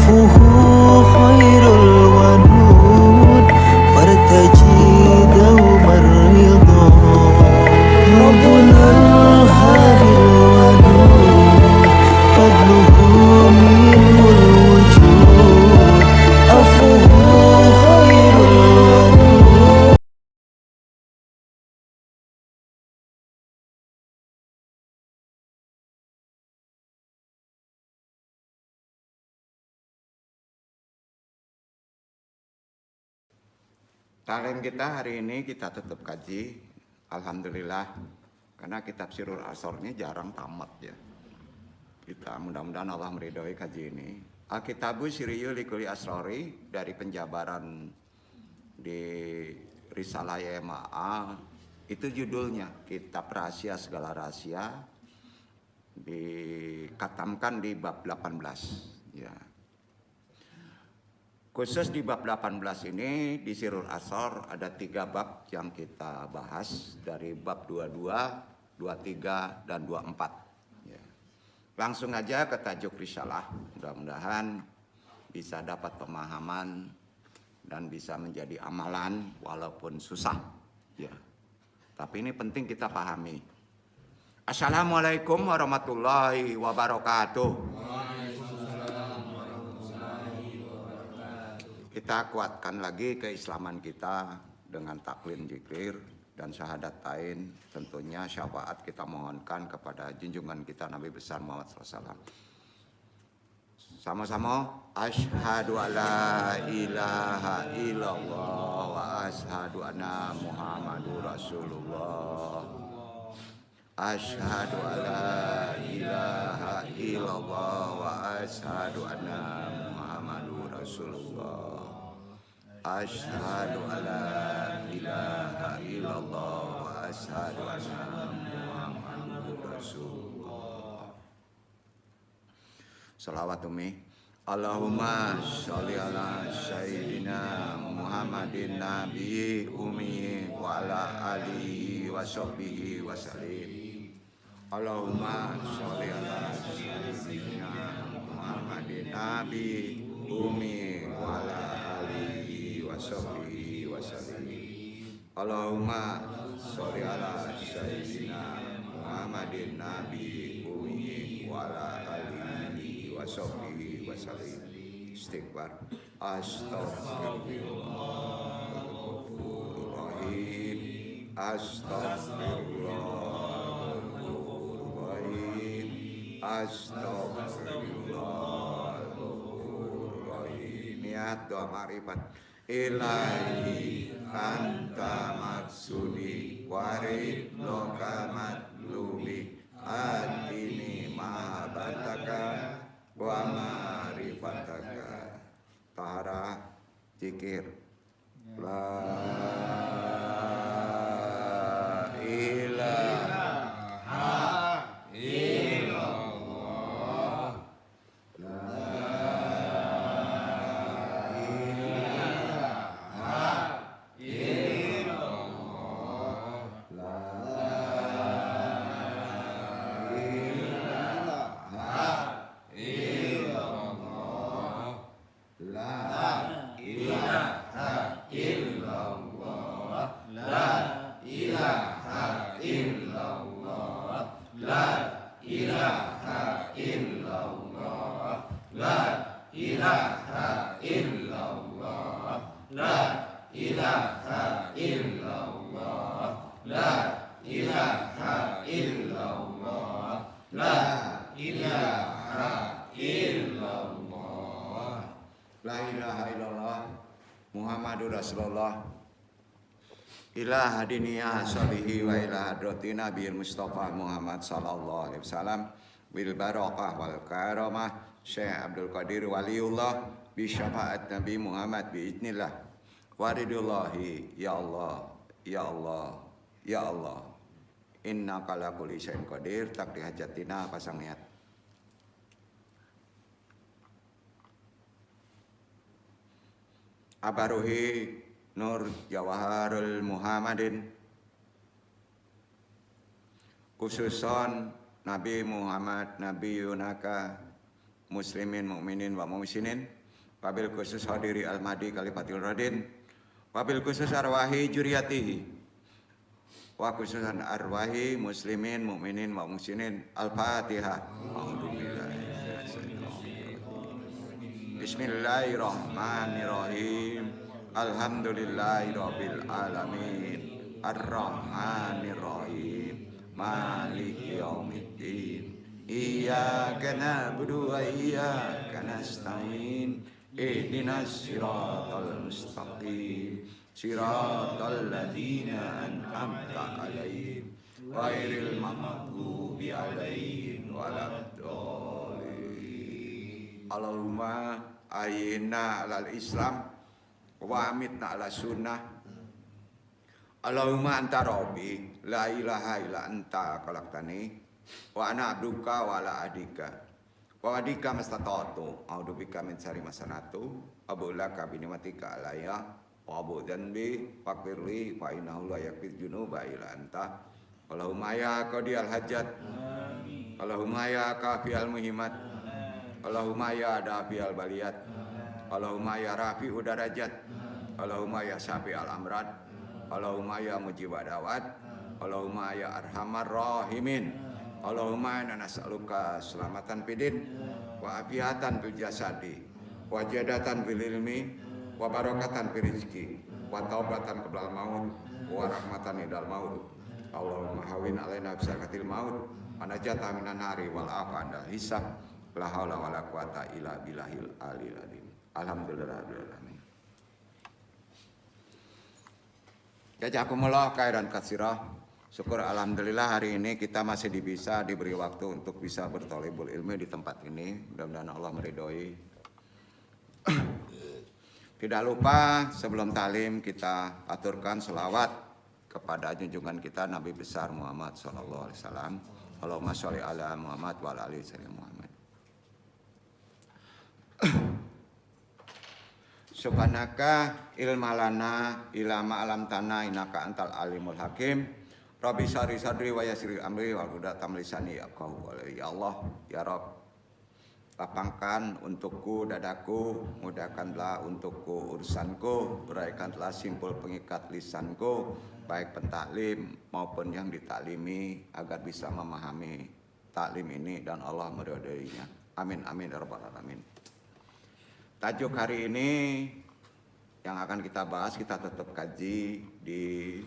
عفوه خير الودود فارتجي دوم الرضا ربنا الهادي الودود فضله منه الوجود عفوه خير الودود. Taklim kita hari ini kita tetap kaji, alhamdulillah, karena kitab Sirrul Asrar ini jarang tamat ya. Kita mudah-mudahan Allah meridhoi kaji ini. Alkitabu Sirriyyu Likulli Asrori dari penjabaran di Risalah YMAA itu judulnya Kitab Rahasia Segala Rahasia, dikatamkan di bab 18 ya. Khusus di bab 18 ini di Sirrul Asrar ada 3 bab yang kita bahas dari bab 22, 23, dan 24. Ya. Langsung aja ke tajuk risalah. Mudah-mudahan bisa dapat pemahaman dan bisa menjadi amalan walaupun susah. Ya. Tapi ini penting kita pahami. Assalamualaikum warahmatullahi wabarakatuh. Kita kuatkan lagi keislaman kita dengan taklim zikir dan syahadatain. Tentunya syafaat kita mohonkan kepada junjungan kita Nabi besar Muhammad SAW. Sama-sama asyhadu alla ilaha illallah wa asyhadu anna Muhammadur Rasulullah. Asyhadu alla ilaha illallah wa asyhadu anna Muhammadur Rasulullah. Asyhadu alla ilaha illallah wa asyhadu anna Muhammadur Rasulullah. Salawat umi. Allahumma sholli ala sayyidina Muhammadin nabiyyi ummi wa ala alihi wa sahbihi wa sallim. Allahumma sholli ala sayyidina Muhammadin nabiyyi ummi wa ala alihi wa sahbihi wa sallim. Allahumma sholli ala sayyidina Muhammadin nabiyyi ummi wa ala alihi wa sahbihi wa sallim. Istighfar. Astaghfirullahaladzim. Astaghfirullahaladzim. Astaghfirullahaladzim. Niat doa ma'rifat. Ilahi anta maksudi warid loka matlubi atini mahabataka wa ma'rifataka. Tahara zikir. La ilaha illallah. La ilaha illallah Muhammadur Rasulullah. Ila hadiniya salihi wa ila hadrati Nabi Mustafa Muhammad sallallahu alaihi wasallam bil barakah wal karamah Syekh Abdul Qadir Waliullah bi syafaat Nabi Muhammad bi idznillah waridullahi. Ya Allah, ya Allah, ya Allah, innaka ala kulli syai'in qadir. Takdi hajatina pasang niat. Abaruhi Nur Jawaharul Muhammadin, khususon Nabi Muhammad Nabi Yunaka muslimin, mukminin, wa muhsinin. Wabil khusus hadiri al-mahdi kalifatil radin. Wabil khusus arwahi juriyatihi. Wa khususan arwahi muslimin, mukminin, wa muhsinin. Al-Fatihah. Bismillahirrahmanirrahim. Alhamdulillahirabbil alamin. Ar-Rahmanirrahim. Maliki yaumiddin. Iyyaka na'budu wa iyyaka nasta'in. Ihdinas siratal mustaqim. Siratal ladzina an'amta 'alaihim ghairil maghdubi 'alaihim waladdallin. Allahumma ayyina 'alal Islam wa amitna 'ala sunnah. Allahumma anta rabbi la ilaha illa anta khalaqtani wa ana abduka wa ala adika wa adika mastata'tu a'udzubika min syarri ma sanatu abulaka bi ni'matika alayya wa abu dzanbi faghfirli fa innahu la yaghfiru dzunuba illa anta. Allahumma ya qadiyal hajat, Allahumma ya kafiyal muhimat, Allahumma ya dafiyal baliyat, Allahumma ya rafi'u darajat, Allahumma ya syafi'al amrad, Allahumma ya mujibad da'wat, Allahumma ya arhamar rahimin. Allahumma inna nas'aluka selamatan fidin wa afiatan fil jasadi wa jadatan fil ilmi wa barakatan fil rizki wa taubatan qabla maut wa rahmatan idal maut. Allahumma hawin alaina bisakatil maut wa najata minan nari wal afa andal hisab. La haula wala quwata illa billahil aliyil azim. Alhamdulillahirabbil alamin. Jazakumullah khairan katsira. Syukur alhamdulillah hari ini kita masih bisa diberi waktu untuk bisa berthalibul ilmi di tempat ini. Mudah-mudahan Allah meridhoi. Tidak lupa sebelum talim kita aturkan selawat kepada junjungan kita Nabi besar Muhammad sallallahu alaihi wasallam. Allahumma sholli ala Muhammad wa ala ali sayyidina Muhammad. Subhanaka ilmalana ilama alam tanah innaka antal alimul hakim. Rabbi syari sadri wa yassir amri wa huddatam lisani yafqahu qawli. Ya Allah, ya Rabb, lapangkan untukku dadaku, mudahkanlah untukku urusanku, uraikanlah simpul pengikat lisanku, baik pentaklim maupun yang ditaklimi, agar bisa memahami taklim ini dan Allah meridhoinya. Amin amin ya rabbal alamin. Tajuk hari ini yang akan kita bahas, kita tetap kaji di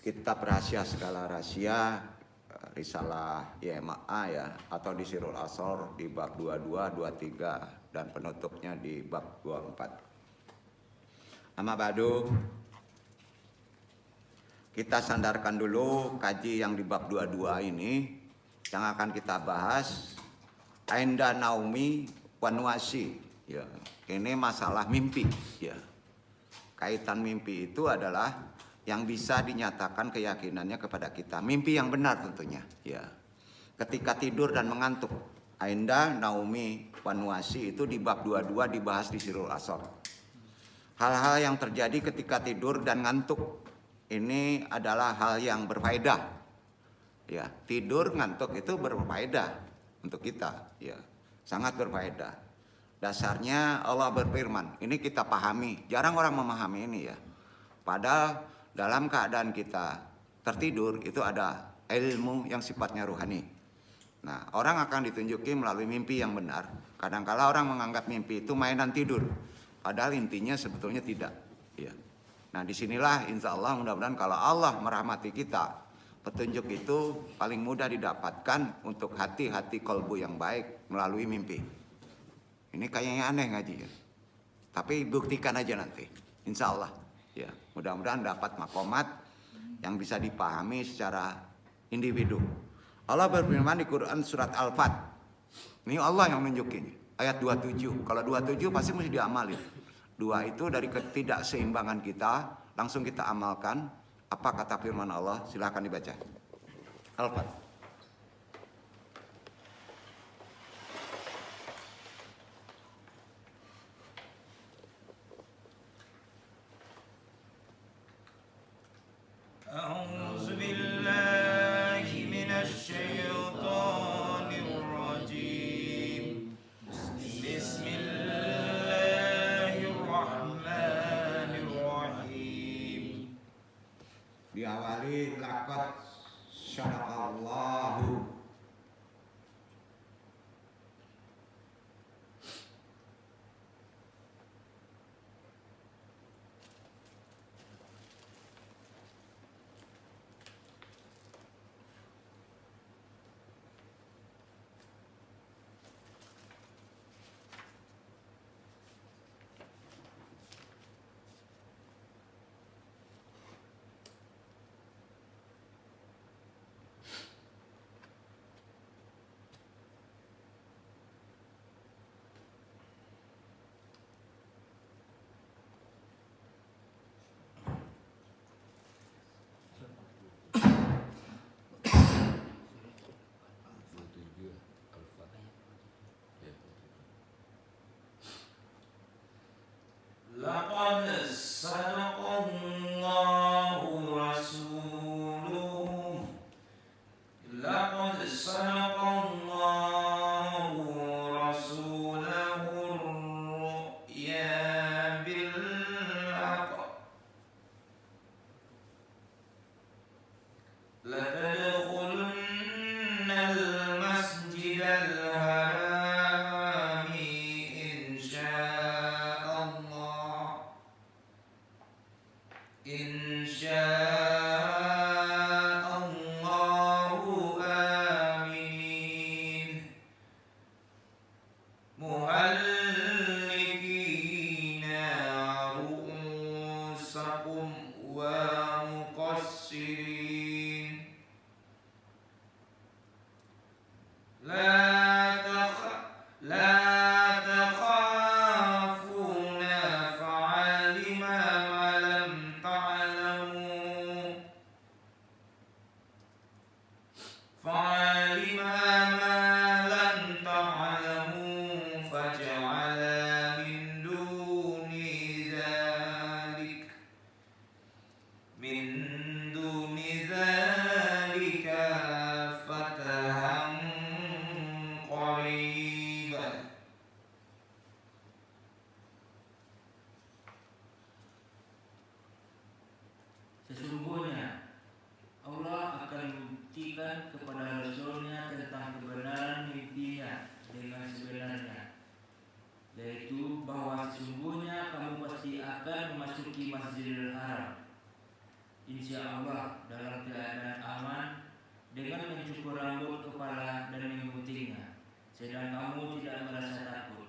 Kitab Rahasia Segala Rahasia, Risalah YMA ya, atau di Sirul Asor di bab 22, 23 dan penutupnya di bab 24. Amma ba'du, kita sandarkan dulu kaji yang di bab 22 ini. Yang akan kita bahas Ainda Naumi Wanuasi ya. Ini masalah mimpi ya. Kaitan mimpi itu adalah yang bisa dinyatakan keyakinannya kepada kita. Mimpi yang benar tentunya ya. Ketika tidur dan mengantuk. Ainda Naumi Wanuasi itu di bab 22 dibahas di Sirul Asor. Hal-hal yang terjadi ketika tidur dan ngantuk ini adalah hal yang berfaedah. Ya, tidur ngantuk itu berfaedah untuk kita ya. Sangat berfaedah. Dasarnya Allah berfirman, ini kita pahami. Jarang orang memahami ini ya. Padahal dalam keadaan kita tertidur itu ada ilmu yang sifatnya ruhani. Nah, orang akan ditunjuki melalui mimpi yang benar. Kadang-kala orang menganggap mimpi itu mainan tidur, padahal intinya sebetulnya tidak. Ya. Nah, disinilah insya Allah mudah-mudahan kalau Allah merahmati kita, petunjuk itu paling mudah didapatkan untuk hati-hati kolbu yang baik melalui mimpi. Ini kayaknya aneh ngaji ya. Tapi buktikan aja nanti, insya Allah. Ya, mudah-mudahan dapat makomat yang bisa dipahami secara individu. Allah berfirman di Quran surat Al-Fat. Ini Allah yang menunjukin. Ayat 27. Kalau 27 pasti mesti diamalin. 2 itu dari ketidakseimbangan kita, langsung kita amalkan. Apa kata firman Allah? Silahkan dibaca. Al-Fat. أعوذ بالله من الشيطان محلقين رؤوسكم ومقصرين لا تخافون فعلم ما لم تعلموا فجعل من دون ذلك فتحا قريبا. Sesungguhnya Allah akan membuktikan kepada Rasulnya tentang kebenaran mimpinya dengan sebenarnya, yaitu bahwa sesungguhnya kamu pasti akan memasuki Masjidil Haram, insya Allah dalam keadaan aman, dengan mencukur rambut kepala dan mengikutinya, sedang kamu tidak merasa takut.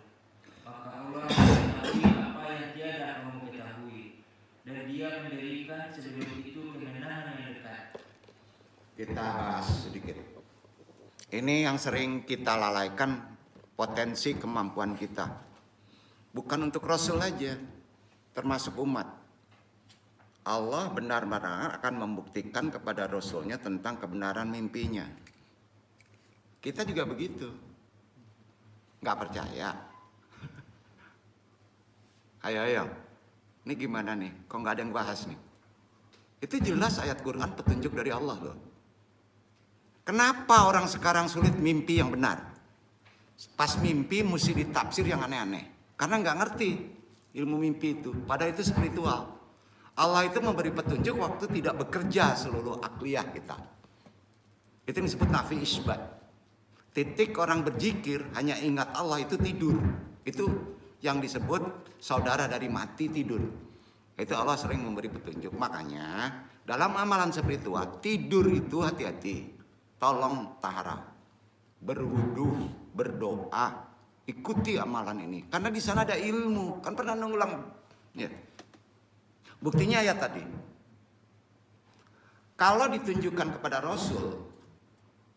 Maka Allah mengetahui apa yang tiada kamu ketahui, dan Dia mendirikan sebelum itu kemenangan yang dekat. Kita bahas sedikit. Ini yang sering kita lalaikan, potensi kemampuan kita. Bukan untuk Rasul aja, termasuk umat. Allah benar-benar akan membuktikan kepada Rasulnya tentang kebenaran mimpinya. Kita juga begitu. Nggak percaya. Ayo. Ini gimana nih? Kok nggak ada yang bahas nih? Itu jelas ayat Quran petunjuk dari Allah loh. Kenapa orang sekarang sulit mimpi yang benar? Pas mimpi mesti ditafsir yang aneh-aneh. Karena nggak ngerti ilmu mimpi itu. Padahal itu spiritual. Allah itu memberi petunjuk waktu tidak bekerja seluruh akliyah kita. Itu yang disebut nafi isbat. Titik orang berzikir hanya ingat Allah itu tidur. Itu yang disebut saudara dari mati tidur. Itu Allah sering memberi petunjuk. Makanya dalam amalan spiritual tidur itu hati-hati. Tolong tahara, berwudu, berdoa, ikuti amalan ini. Karena di sana ada ilmu. Kan pernah ngulang. Ya. Buktinya ayat tadi. Kalau ditunjukkan kepada Rasul,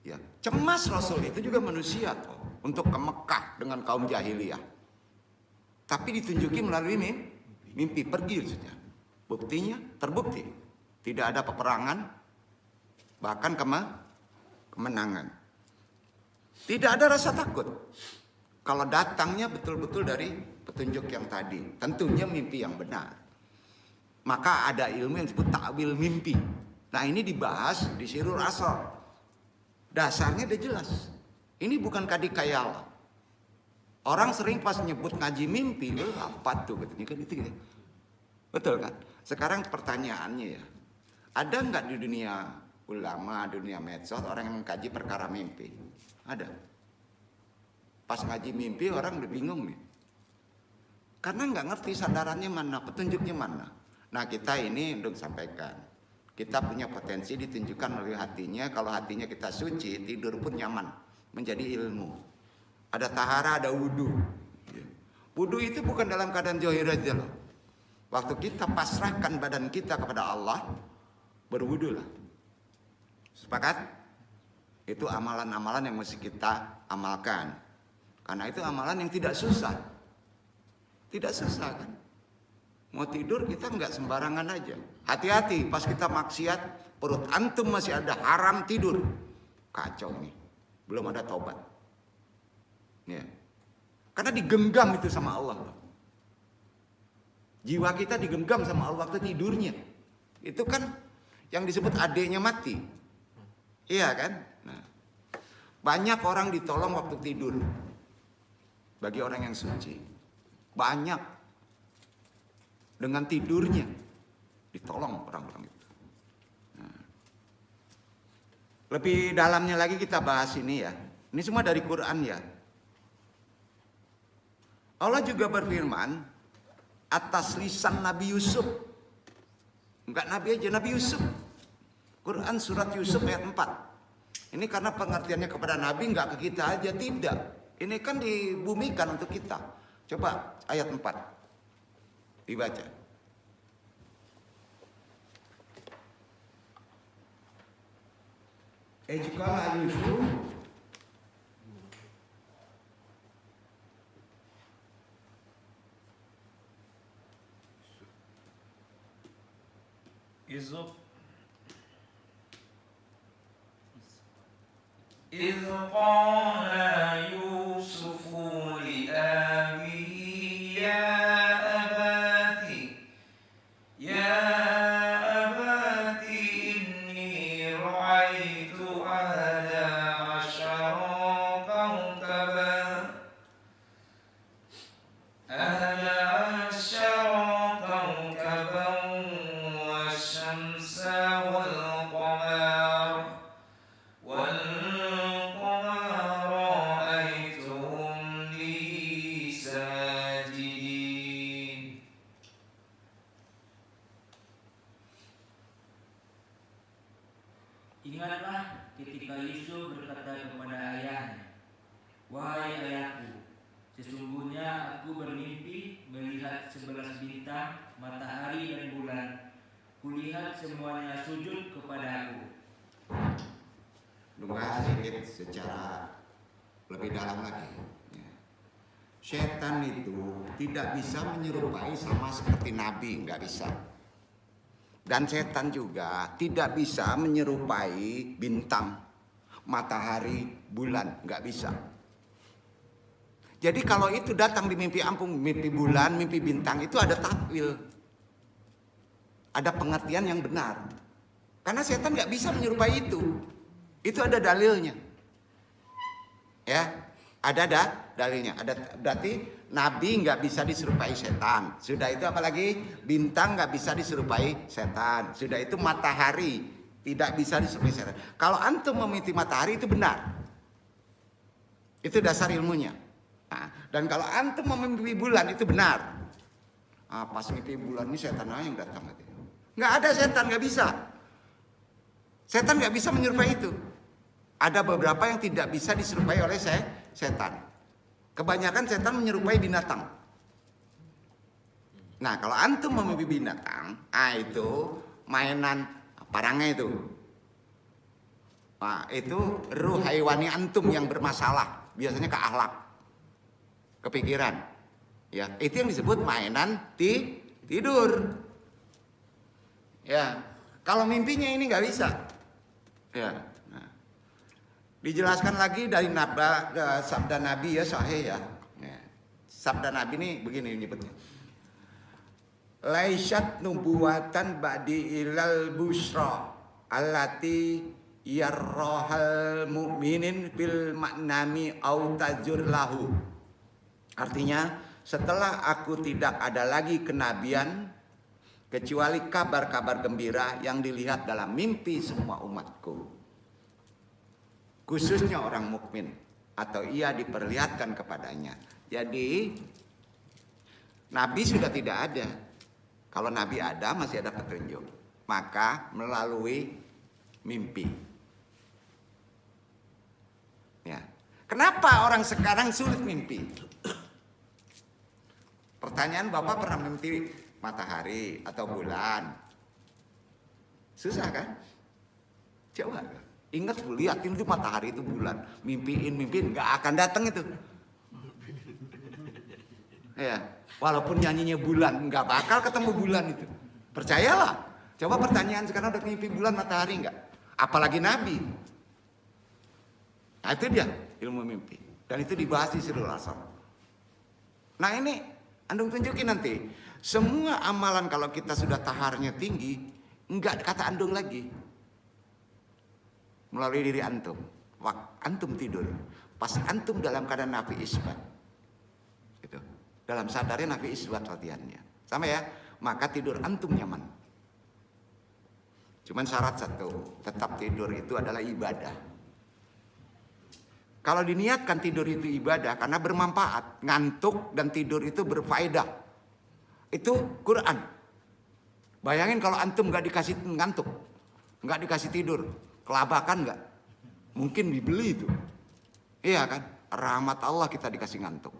ya cemas Rasul itu juga manusia toh, untuk ke Mekah dengan kaum jahiliyah. Tapi ditunjuki melalui mimpi pergi saja. Buktinya terbukti. Tidak ada peperangan, bahkan kemenangan. Tidak ada rasa takut. Kalau datangnya betul-betul dari petunjuk yang tadi, tentunya mimpi yang benar. Maka ada ilmu yang disebut ta'wil mimpi. Nah ini dibahas di Sirrul Asrar. Dasarnya udah jelas. Ini bukan kadi khayal. Orang sering pas nyebut ngaji mimpi, apa tuh katanya kan itu gitu. Betul kan? Sekarang pertanyaannya ya, ada nggak di dunia ulama, dunia medsos orang yang mengkaji perkara mimpi? Ada. Pas ngaji mimpi orang udah bingung nih. Karena nggak ngerti sadarannya mana, petunjuknya mana. Nah kita ini untuk sampaikan, kita punya potensi ditunjukkan oleh hatinya. Kalau hatinya kita suci, tidur pun nyaman, menjadi ilmu. Ada tahara, ada wudu. Wudu itu bukan dalam keadaan zahir aja loh. Waktu kita pasrahkan badan kita kepada Allah, berwudulah. Sepakat? Itu amalan-amalan yang mesti kita amalkan. Karena itu amalan yang tidak susah. Tidak susah kan? Mau tidur kita nggak sembarangan aja. Hati-hati pas kita maksiat, perut antum masih ada haram tidur. Kacau nih. Belum ada taubat. Ya. Karena digenggam itu sama Allah. Jiwa kita digenggam sama Allah waktu tidurnya. Itu kan yang disebut adeknya mati. Iya kan? Nah, banyak orang ditolong waktu tidur. Bagi orang yang suci. Banyak. Dengan tidurnya ditolong orang-orang itu. Nah. Lebih dalamnya lagi kita bahas ini ya. Ini semua dari Quran ya. Allah juga berfirman atas lisan Nabi Yusuf. Enggak Nabi aja, Nabi Yusuf. Quran surat Yusuf ayat 4. Ini karena pengertiannya kepada Nabi enggak ke kita aja, tidak. Ini kan dibumikan untuk kita. Coba ayat 4 dibaca. Ejkala Yusuf إذ قال يوسف لأبيه يا أبت إني رأيت أحد عشر كوكبا والشمس والقمر رأيتهم لي ساجدين. Ingatlah ketika Yusuf berkata kepada ayahnya, "Wahai ayahku, sesungguhnya aku bermimpi melihat 11 bintang, matahari dan bulan. Kulihat semuanya sujud kepadaku." Dengar sedikit secara lebih dalam lagi. Ya. Setan itu tidak bisa menyerupai sama seperti Nabi, nggak bisa. Dan setan juga tidak bisa menyerupai bintang, matahari, bulan, nggak bisa. Jadi kalau itu datang di mimpi ampun, mimpi bulan, mimpi bintang, itu ada takwil, ada pengertian yang benar. Karena setan nggak bisa menyerupai itu. Itu ada dalilnya. Ya, ada dalilnya. Berarti Nabi nggak bisa diserupai setan. Sudah itu apalagi bintang nggak bisa diserupai setan. Sudah itu matahari tidak bisa diserupai setan. Kalau antum memimpi matahari itu benar. Itu dasar ilmunya. Nah, dan kalau antum memimpi bulan itu benar. Pas mimpi bulan ini setan aja yang datang. Nggak ada setan, nggak bisa. Setan nggak bisa menyerupai itu. Ada beberapa yang tidak bisa diserupai oleh setan. Kebanyakan setan menyerupai binatang. Nah, kalau antum memimpi binatang, itu mainan parangnya itu. Nah, itu ruh haiwani antum yang bermasalah, biasanya ke akhlak, kepikiran. Ya, itu yang disebut mainan tidur. Ya, kalau mimpinya ini nggak bisa. Ya. Dijelaskan lagi dari sabda Nabi ya, sahih ya. Sabda Nabi ini begini nyebutnya. Laisat nubuwatan ba'di ilal busra allati yarrohal mu'minin fil maknami au tajur lahu. Artinya, setelah aku tidak ada lagi kenabian kecuali kabar-kabar gembira yang dilihat dalam mimpi semua umatku. Khususnya orang mukmin atau ia diperlihatkan kepadanya. Jadi Nabi sudah tidak ada. Kalau Nabi ada masih ada petunjuk. Maka melalui mimpi. Ya. Kenapa orang sekarang sulit mimpi? Pertanyaan Bapak pernah mimpi matahari atau bulan? Susah kan? Coba kan? Ingat, lihatin itu matahari itu bulan, mimpiin, nggak akan datang itu. Ya, walaupun nyanyinya bulan, nggak bakal ketemu bulan itu. Percayalah. Coba pertanyaan sekarang udah mimpi bulan, matahari nggak? Apalagi Nabi. Nah itu dia ilmu mimpi. Dan itu dibahas di Sirul Asar. Nah ini, andung tunjukin nanti. Semua amalan kalau kita sudah taharnya tinggi, nggak kata andung lagi. Melalui diri antum. Waktu antum tidur, pas antum dalam keadaan nafi isbat, gitu. Dalam sadarnya nafi isbat latihannya, sama ya. Maka tidur antum nyaman. Cuman syarat satu, tetap tidur itu adalah ibadah. Kalau diniatkan tidur itu ibadah karena bermanfaat, ngantuk dan tidur itu berfaedah, itu Quran. Bayangin kalau antum nggak dikasih ngantuk, nggak dikasih tidur. Kelabakan nggak? Mungkin dibeli itu. Iya kan? rahmat Allah kita dikasih ngantuk.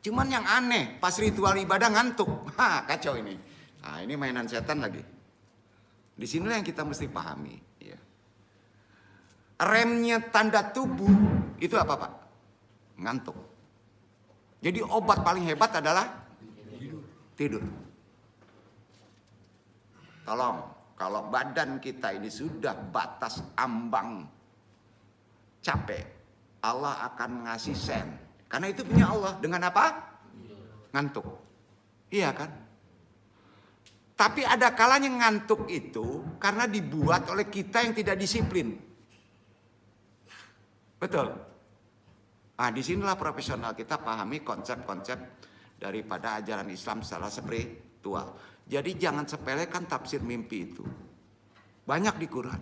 Cuman yang aneh, pas ritual ibadah ngantuk. Kacau ini. Nah, ini mainan setan lagi. Di sinilah yang kita mesti pahami. Ya. Remnya tanda tubuh itu apa, Pak? Ngantuk. Jadi obat paling hebat adalah tidur. Tolong, kalau badan kita ini sudah batas ambang capek, Allah akan ngasih sen. Karena itu punya Allah. Dengan apa? Ngantuk. Iya kan? Tapi ada kalanya ngantuk itu karena dibuat oleh kita yang tidak disiplin. Betul. Nah, disinilah profesional kita pahami konsep-konsep daripada ajaran Islam secara spiritual. Jadi jangan sepelekan tafsir mimpi itu. Banyak di Quran.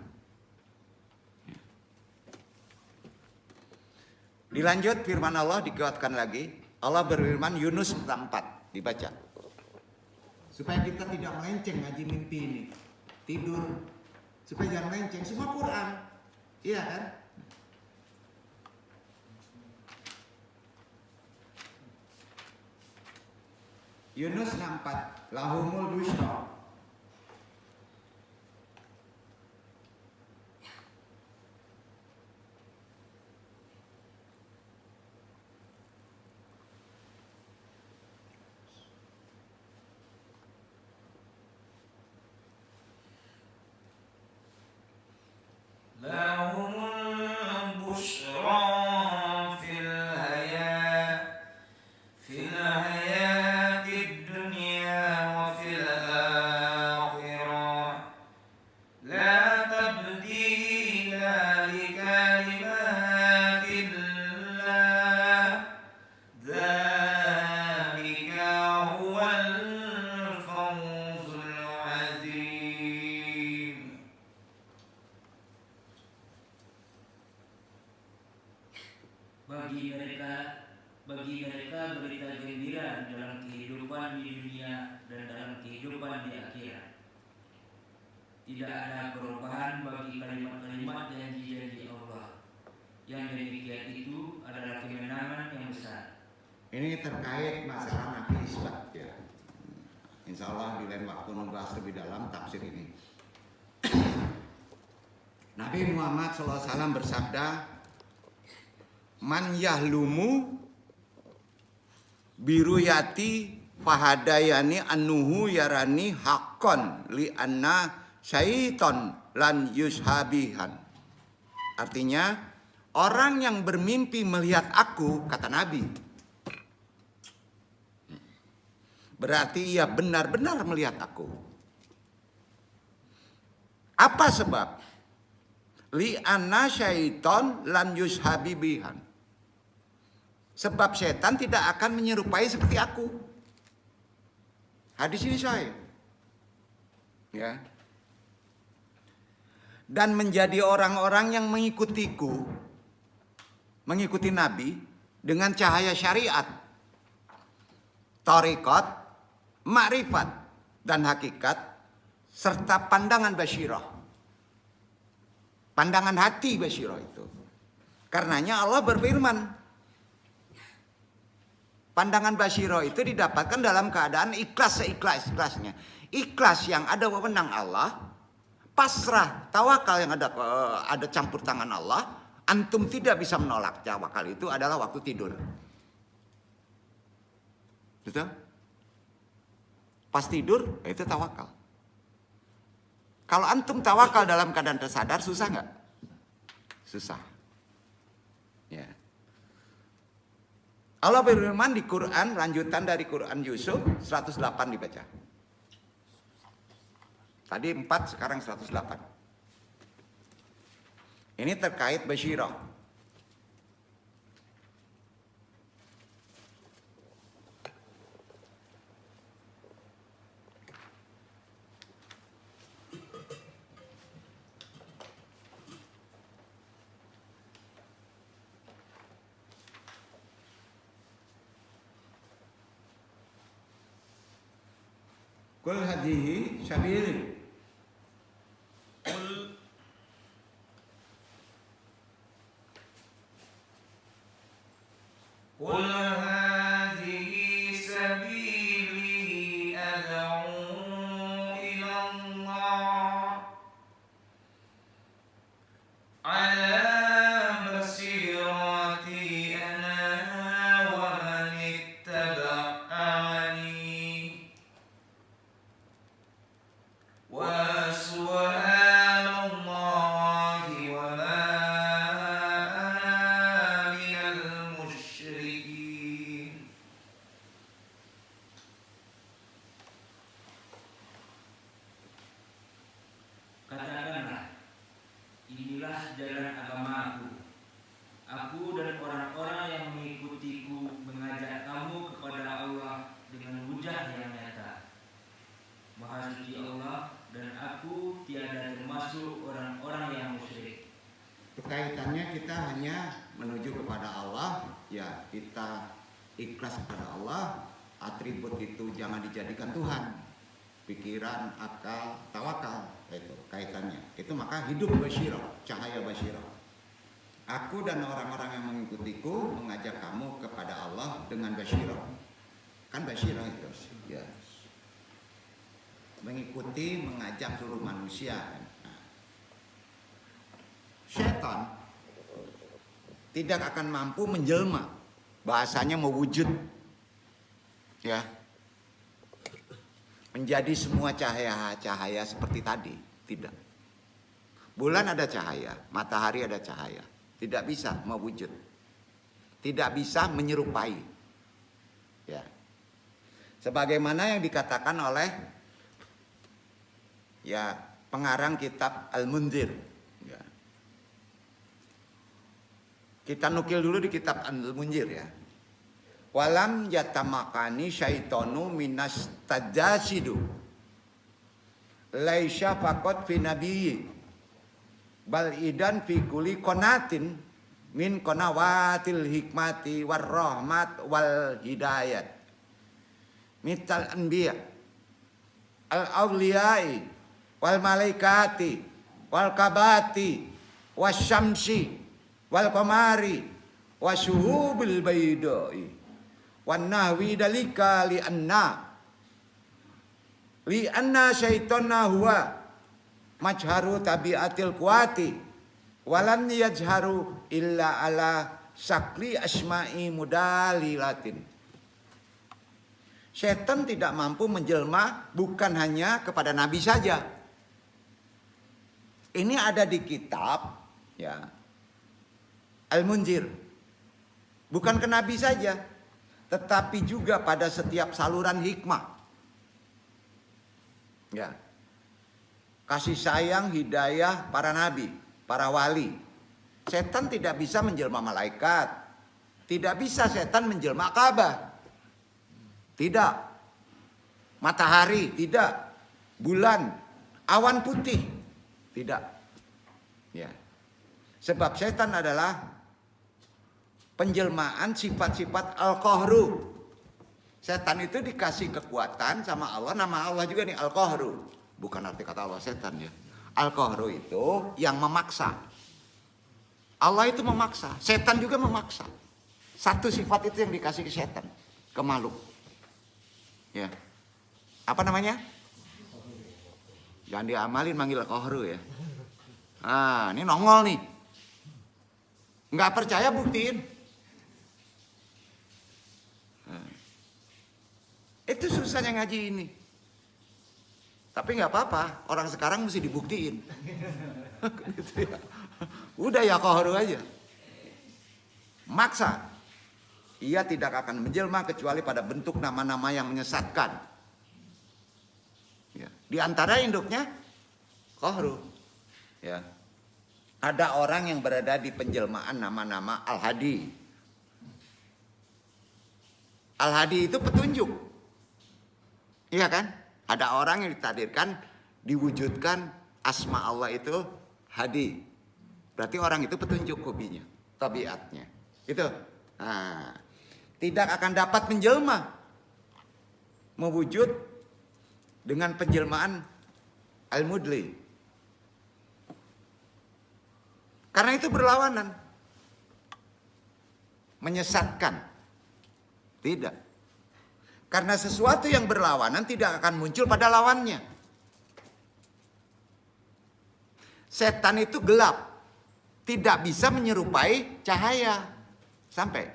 Dilanjut firman Allah dikuatkan lagi. Allah berfirman Yunus 4 dibaca. Supaya kita tidak melenceng ngaji mimpi ini. Tidur. Supaya jangan melenceng. Semua Quran. Iya kan? Yunus 4 lahumul busyra. لهم البشرى في الحياة الدنيا وفي الآخرة لا تبديل لكلمات الله ذلك هو الفوز العظيم. Bagi mereka berita gembira dalam kehidupan di dunia dan dalam kehidupan di akhirat. Tidak ada perubahan bagi kalimat-kalimat janji-janji Allah. Yang demikian itu adalah kemenangan yang besar. Ini terkait masalah nafi isbat ya. Insya Allah di lain waktu membahas lebih dalam tafsir ini. Nabi Muhammad SAW bersabda, Man yahlumu biruyati fahadayani anuhu yarani haqqan li anna syaiton lan yushabihan. Artinya, orang yang bermimpi melihat aku, kata Nabi, berarti ia benar-benar melihat aku. Apa sebab? Li anna syaiton lan yushabihan. Sebab setan tidak akan menyerupai seperti aku. Hadis ini sahih. Ya. Dan menjadi orang-orang yang mengikutiku, mengikuti Nabi dengan cahaya syariat, thariqat, makrifat, dan hakikat, serta pandangan basyirah. Pandangan hati basyirah itu. Karenanya Allah berfirman, pandangan basyirah itu didapatkan dalam keadaan ikhlas seikhlas-ikhlasnya. Ikhlas yang ada wewenang Allah, pasrah, tawakal yang ada campur tangan Allah, antum tidak bisa menolak. Tawakal itu adalah waktu tidur. Betul? Pas tidur, itu tawakal. Kalau antum tawakal dalam keadaan tersadar, susah nggak? Susah. Ya. Allah berfirman di Quran, lanjutan dari Quran Yusuf 108 dibaca. Tadi 4, sekarang 108. Ini terkait basyirah. Qul hadhihi sabili. قل هذه سبيلي أدعو إلى الله على بصيرتي أنا ومن اتبعني وسبحان الله وما أنا من المشركين. Katakanlah, inilah jalan agamaku. Aku dan orang-orang yang mengikutiku mengajak kamu kepada Allah dengan hujah yang nyata. Maha suci Allah dan aku tiada termasuk orang-orang yang musyrik. Kaitannya kita hanya menuju kepada Allah, ya kita ikhlas kepada Allah. Atribut itu jangan dijadikan Tuhan. Pikiran, akal, tawakal, itu kaitannya. Itu maka hidup basyirah, cahaya basyirah. Aku dan orang-orang yang mengikutiku mengajak kamu kepada Allah dengan basyirah. Kan basyirah itu, ya. Mengikuti, mengajak seluruh manusia. Nah, setan tidak akan mampu menjelma, bahasanya mewujud, ya, menjadi semua cahaya-cahaya seperti tadi. Tidak. Bulan ada cahaya, matahari ada cahaya, tidak bisa mewujud, tidak bisa menyerupai, ya. Sebagaimana yang dikatakan oleh ya pengarang kitab Al-Munzir. Ya. Kita nukil dulu di kitab Al-Munzir ya. Walam yatamakani syaitonu minas tajasidu laisya fakot fi nabiyyi bal idan fi kulli qonatin min qonawatil hikmati war rahmat wal hidayat mital anbiya al awliyai wal malaikati wal kabati wasyamsi wal qamari wasyuhubil baydai wan nahwi dalika li anna syaitana huwa majharu tabiatil kuwati walam yajharu illa ala sakli asma'i mudalilatin. Setan tidak mampu menjelma bukan hanya kepada nabi saja. Ini ada di kitab ya Al-Munzir. Bukan ke nabi saja, tetapi juga pada setiap saluran hikmah. Ya. Kasih sayang, hidayah para nabi, para wali. Setan tidak bisa menjelma malaikat. Tidak bisa setan menjelma Ka'bah. Tidak. Matahari, tidak. Bulan, awan putih, tidak. Ya. Sebab setan adalah penjelmaan sifat-sifat Al-Qahru. Setan itu dikasih kekuatan sama Allah, nama Allah juga nih Al-Qahru. Bukan arti kata Allah setan ya. Al-Qahru itu yang memaksa. Allah itu memaksa, setan juga memaksa. Satu sifat itu yang dikasih ke setan, ke makhluk. Ya. Apa namanya? Jangan diamalin manggil Al-Qahru ya. Ah, ini nongol nih. Nggak percaya buktiin. Itu susahnya ngaji ini. Tapi nggak apa-apa, orang sekarang mesti dibuktiin. Gitu ya. Udah ya Qahru aja. Maksa. Ia tidak akan menjelma kecuali pada bentuk nama-nama yang menyesatkan. Ya. Di antara induknya Qahru. Ya. Ada orang yang berada di penjelmaan nama-nama Al-Hadi. Al-Hadi itu petunjuk. Iya kan? Ada orang yang ditakdirkan diwujudkan asma Allah itu hadi. Berarti orang itu petunjuk hobinya, tabiatnya. Itu. Nah, tidak akan dapat menjelma mewujud dengan penjelmaan al-mudli. Karena itu berlawanan. Menyesatkan. Tidak. Karena sesuatu yang berlawanan tidak akan muncul pada lawannya. Setan itu gelap. Tidak bisa menyerupai cahaya. Sampai.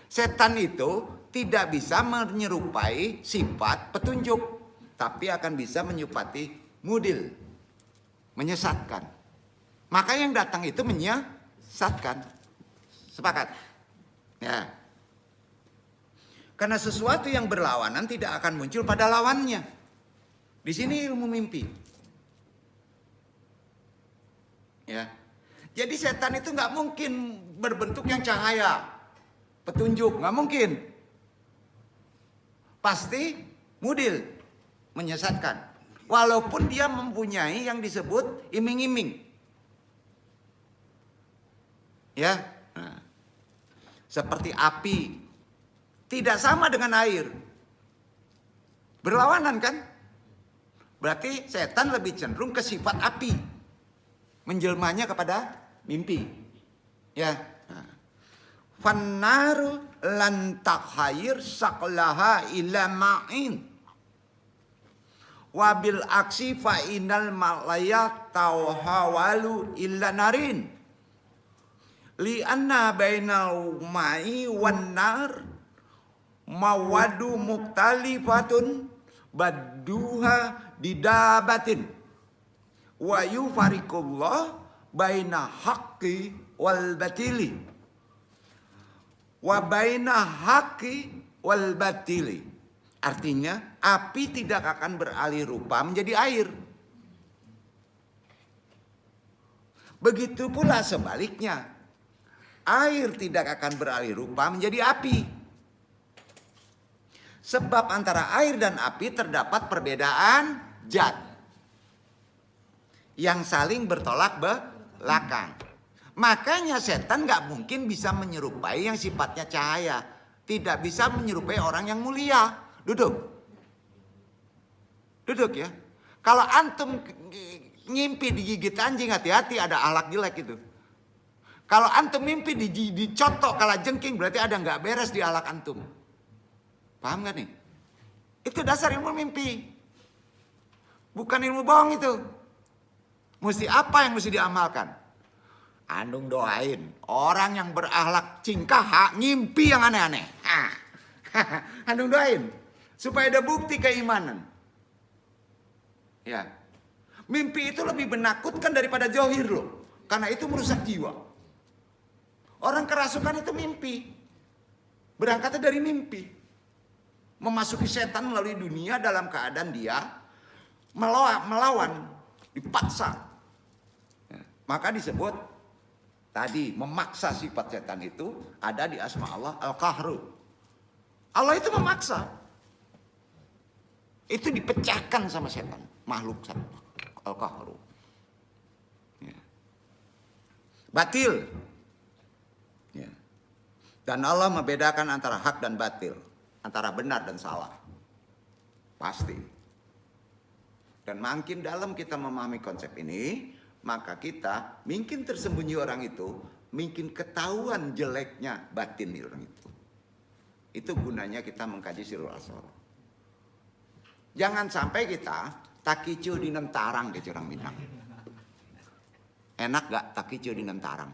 Setan itu tidak bisa menyerupai sifat petunjuk. Tapi akan bisa menyupati mudil. Menyesatkan. Maka yang datang itu menyesatkan. Sepakat? Ya. Karena sesuatu yang berlawanan tidak akan muncul pada lawannya. Di sini ilmu mimpi. Ya. Jadi setan itu nggak mungkin berbentuk yang cahaya, petunjuk, nggak mungkin. Pasti mudil, menyesatkan. Walaupun dia mempunyai yang disebut iming-iming. Ya. Nah. Seperti api. Tidak sama dengan air. Berlawanan kan? Berarti setan lebih cenderung ke sifat api. Menjelmanya kepada mimpi. Ya. Fannaru lan takhayir saklaha ila ma'in. Wabil aksi fa inal malaya tawhawalu illa narin. Lianna bainal ma'i wan nar mawadu muktalifatun badduha didabatin wa yufarikullah baina haqqi wal batili wa baina haqqi wal batili. Artinya api tidak akan beralih rupa menjadi air. Begitu pula sebaliknya, air tidak akan beralih rupa menjadi api. Sebab antara air dan api terdapat perbedaan zat yang saling bertolak belakang. Makanya setan gak mungkin bisa menyerupai yang sifatnya cahaya. Tidak bisa menyerupai orang yang mulia. Duduk. Duduk ya. Kalau antum ngimpi digigit anjing, hati-hati, ada akhlak jelek itu. Kalau antum mimpi dicotok kalajengking, berarti ada gak beres di akhlak antum. Paham gak nih? Itu dasar ilmu mimpi. Bukan ilmu bohong itu. Mesti apa yang mesti diamalkan? Andung doain. Orang yang berakhlak cingkah ngimpi yang aneh-aneh. Andung doain. Supaya ada bukti keimanan. Ya. Mimpi itu lebih menakutkan daripada zahir loh. Karena itu merusak jiwa. Orang kerasukan itu mimpi. Berangkatnya dari mimpi. Memasuki setan melalui dunia dalam keadaan dia melawan, dipaksa. Ya, maka disebut tadi memaksa sifat setan itu ada di asma Allah Al-Qahru. Allah itu memaksa. Itu dipecahkan sama setan, makhluk Al-Qahru. Ya. Batil. Ya. Dan Allah membedakan antara hak dan batil. Antara benar dan salah. Pasti. Dan makin dalam kita memahami konsep ini, maka kita mungkin tersembunyi orang itu, mungkin ketahuan jeleknya batin di orang itu. Itu gunanya kita mengkaji Sirrul Asrar. Jangan sampai kita takicu di nentarang ke orang Minang. Enak gak takicu di nentarang?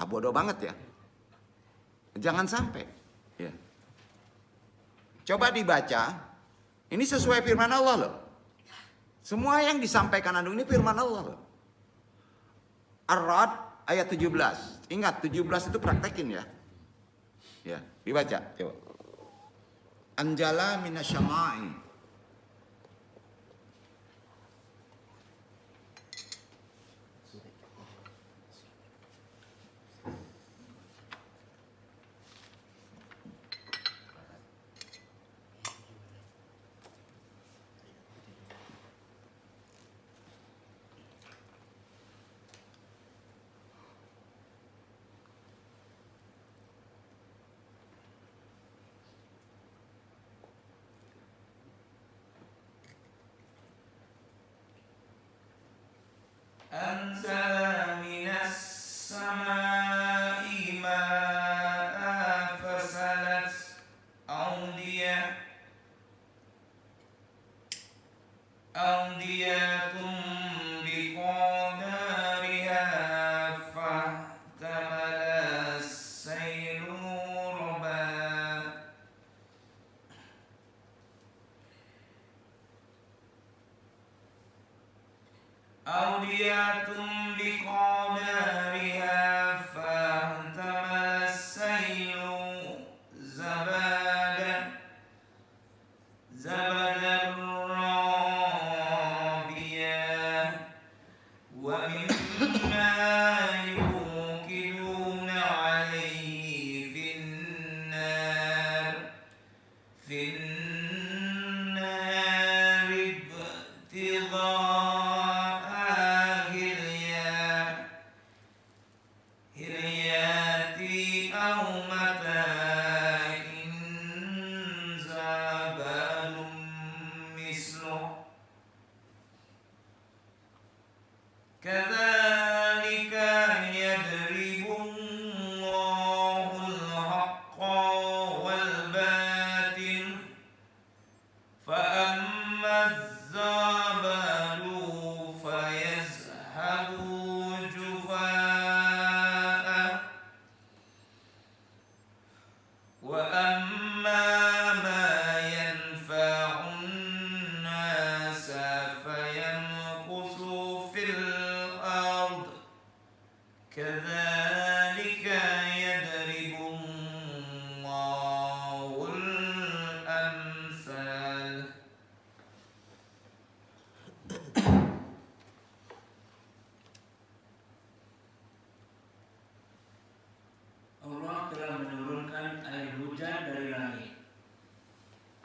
Bodoh banget ya. Jangan sampai. Ya. Coba dibaca, ini sesuai firman Allah loh. Semua yang disampaikan Andung ini firman Allah loh. Ar-Ra'd ayat 17. Ingat 17 itu praktekin ya. Ya, dibaca. Coba. Anjala minasyama'i. أودية بقدرها فاحتمل السيل زبدا رابيا ومما يوقدون عليه في النار ابتغاء هريات أو متاع زبد مثله كذلك يضرب الله الحق والباطل فأما الزبد فيذهب جفاء وأما ما ينفع الناس فيمكث في الأرض كذلك يضرب الله الأمثال. Allah telah menurunkan air hujan dari langit,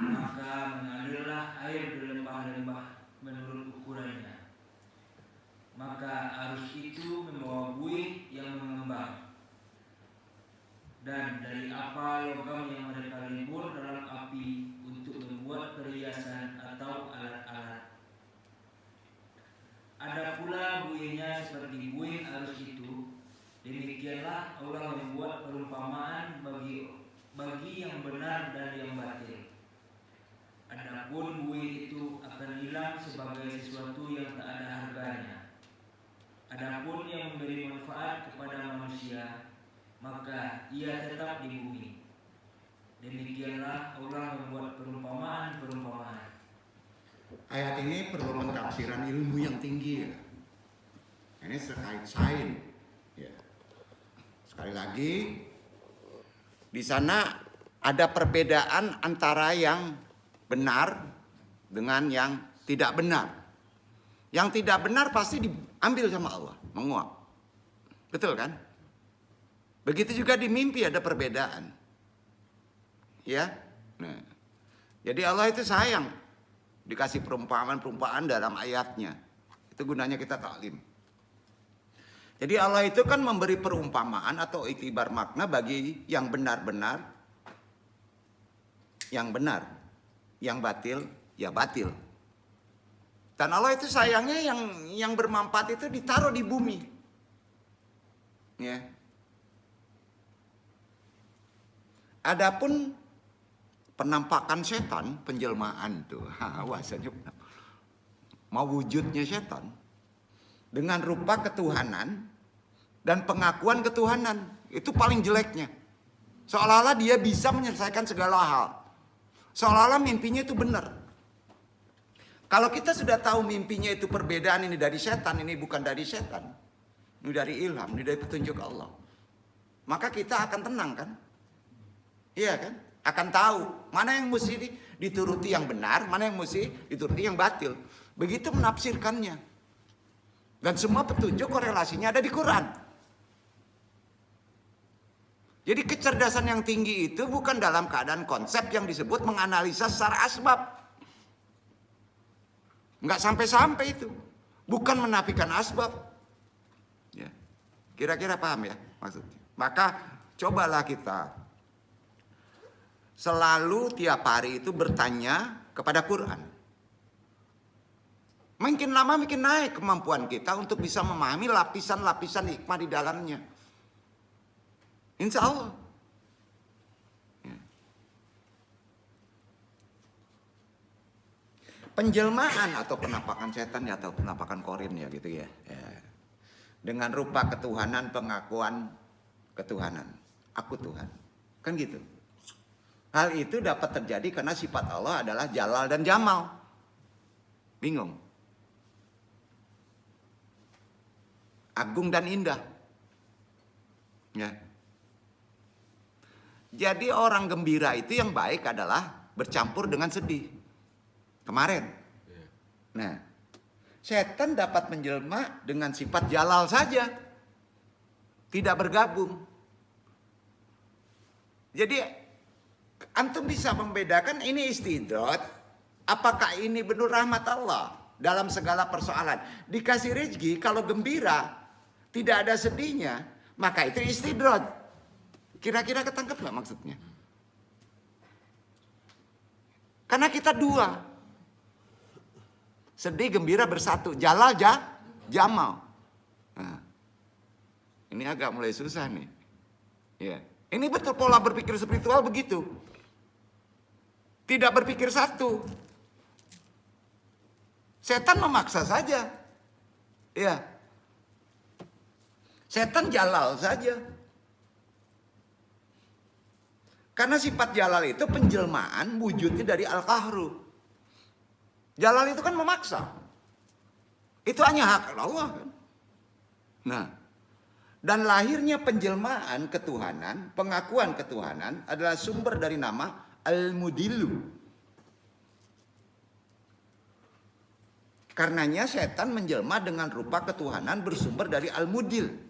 maka mengalirlah air di lembah-lembah menurut ukurannya. Maka arus itu membawa buih yang mengembang, dan dari apa logam yang mereka libur dalam api untuk membuat perhiasan atau alat-alat. Ada pula buihnya seperti buih arus itu. Demikianlah Allah membuat perumpamaan bagi yang benar dan yang batil. Adapun buih itu akan hilang sebagai sesuatu yang tak ada harganya. Adapun yang memberi manfaat kepada manusia, maka ia tetap di bumi. Demikianlah Allah membuat perumpamaan-perumpamaan. Ayat ini perlu pentafsiran ilmu yang tinggi ya. Ini terkait sains. Ya. Sekali lagi, di sana ada perbedaan antara yang benar dengan yang tidak benar. Yang tidak benar pasti diambil sama Allah, menguap. Betul kan? Begitu juga di mimpi ada perbedaan. Ya. Nah. Jadi Allah itu sayang dikasih perumpamaan-perumpamaan dalam ayatnya. Itu gunanya kita taklim. Jadi Allah itu kan memberi perumpamaan atau iktibar makna bagi yang benar-benar, yang benar, yang batil, ya batil. Dan Allah itu sayangnya yang bermanfaat itu ditaruh di bumi. Ya. Adapun penampakan setan, penjelmaan tuh, bahasanya mau wujudnya setan dengan rupa ketuhanan dan pengakuan ketuhanan, itu paling jeleknya. Seolah-olah dia bisa menyelesaikan segala hal. Seolah-olah mimpinya itu benar. Kalau kita sudah tahu mimpinya itu perbedaan, ini dari setan, ini bukan dari setan, ini dari ilham, ini dari petunjuk Allah, maka kita akan tenang kan? Iya kan? Akan tahu mana yang mesti dituruti yang benar, mana yang mesti dituruti yang batil. Begitu menafsirkannya. Dan semua petunjuk korelasinya ada di Quran. Jadi kecerdasan yang tinggi itu bukan dalam keadaan konsep yang disebut menganalisa secara asbab. Enggak sampai-sampai itu. Bukan menafikan asbab. Ya. Kira-kira paham ya maksudnya. Maka cobalah kita selalu tiap hari itu bertanya kepada Quran. Makin lama makin naik kemampuan kita untuk bisa memahami lapisan-lapisan hikmah di dalamnya. Insya Allah. Ya. Penjelmaan atau penampakan setan ya, atau penampakan korin ya gitu ya. Ya. Dengan rupa ketuhanan, pengakuan ketuhanan. Aku Tuhan. Kan gitu. Hal itu dapat terjadi karena sifat Allah adalah Jalal dan Jamal. Bingung? agung dan indah. Ya. Jadi orang gembira itu yang baik adalah bercampur dengan sedih. Kemarin. Nah, setan dapat menjelma dengan sifat jalal saja. Tidak bergabung. Jadi antum bisa membedakan ini istidrat. Apakah ini benar rahmat Allah dalam segala persoalan. Dikasih rezeki kalau gembira, tidak ada sedihnya, maka itu istidrat. Kira-kira ketangkep nggak maksudnya? Karena kita dua. Sedih, gembira bersatu. Jalal, jamal. Nah, ini agak mulai susah nih. Ya. Ini betul pola berpikir spiritual begitu. Tidak berpikir satu. Setan memaksa saja. Ya. Setan jalal saja. Karena sifat jalal itu penjelmaan wujudnya dari al-qahru. Jalal itu kan memaksa. Itu hanya hak Allah kan. Nah, dan lahirnya penjelmaan ketuhanan, pengakuan ketuhanan adalah sumber dari nama Al-Mudillu. Karenanya setan menjelma dengan rupa ketuhanan bersumber dari Al-Mudil.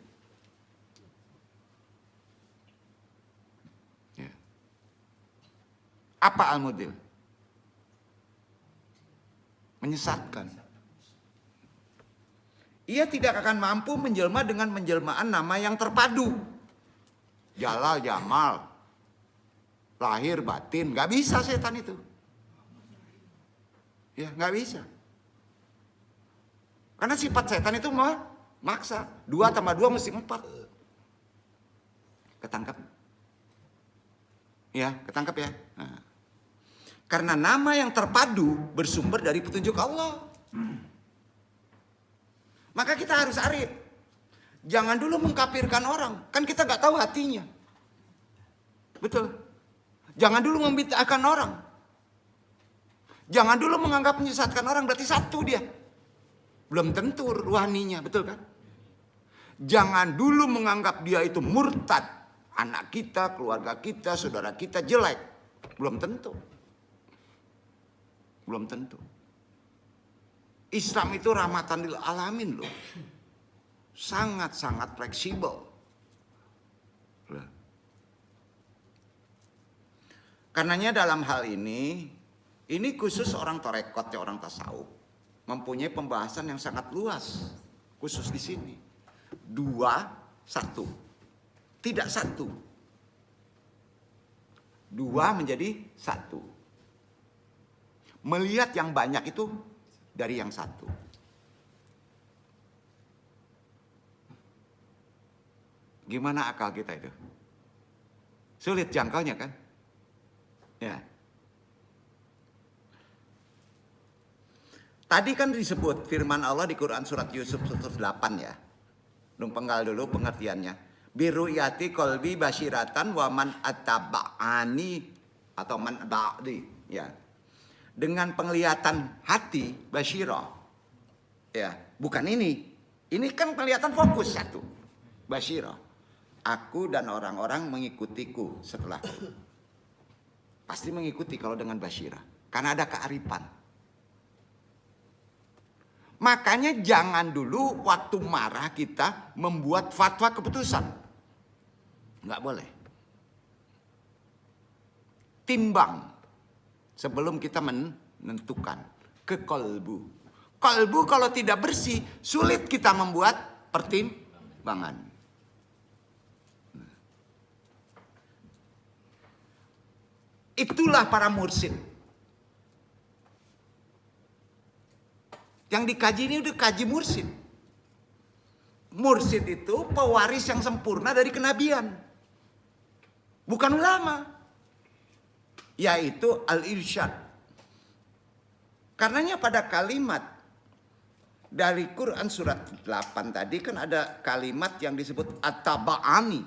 Apa al-mudil? Menyesatkan. Ia tidak akan mampu menjelma dengan menjelmaan nama yang terpadu. Jalal, jamal, lahir, batin. Gak bisa setan itu. Ya, gak bisa. Karena sifat setan itu maksa. 2 tambah 2 mesti 4. Ketangkap? Ya, ketangkap ya. Nah. Karena nama yang terpadu bersumber dari petunjuk Allah. Maka kita harus arif. Jangan dulu mengkafirkan orang. Kan kita gak tahu hatinya. Betul. Jangan dulu membid'ahkan orang. Jangan dulu menganggap menyesatkan orang. Berarti satu dia. Belum tentu ruhaninya. Betul kan? Jangan dulu menganggap dia itu murtad. Anak kita, keluarga kita, saudara kita jelek. Belum tentu. Belum tentu. Islam itu rahmatan lil alamin loh. Sangat-sangat fleksibel. Karenanya dalam hal ini khusus orang tarekat ya orang tasawuf mempunyai pembahasan yang sangat luas khusus di sini. 2, 1. Tidak 1. 2 menjadi 1. Melihat yang banyak itu dari yang 1. Gimana akal kita itu? Sulit jangkaunya kan? Ya. Tadi kan disebut firman Allah di Quran surat Yusuf surat 8 ya. Dong penggal dulu pengertiannya. Biruyati kolbi basyiratan wa man attaba'ani atau man ba'di ya. Dengan penglihatan hati basyirah. Ya, bukan ini. Ini kan penglihatan fokus satu. Basyirah. Aku dan orang-orang mengikutiku setelahku. Pasti mengikuti kalau dengan basyirah. Karena ada kearifan. Makanya jangan dulu waktu marah kita membuat fatwa keputusan. Nggak boleh. Timbang sebelum kita menentukan ke kolbu. Kolbu kalau tidak bersih, sulit kita membuat pertimbangan. Itulah para mursyid. Yang dikaji ini udah kaji mursyid. Mursyid itu pewaris yang sempurna dari kenabian. Bukan ulama. Yaitu al-irsyad. Karenanya pada kalimat dari Quran surat 8 tadi kan ada kalimat yang disebut attaba'ani.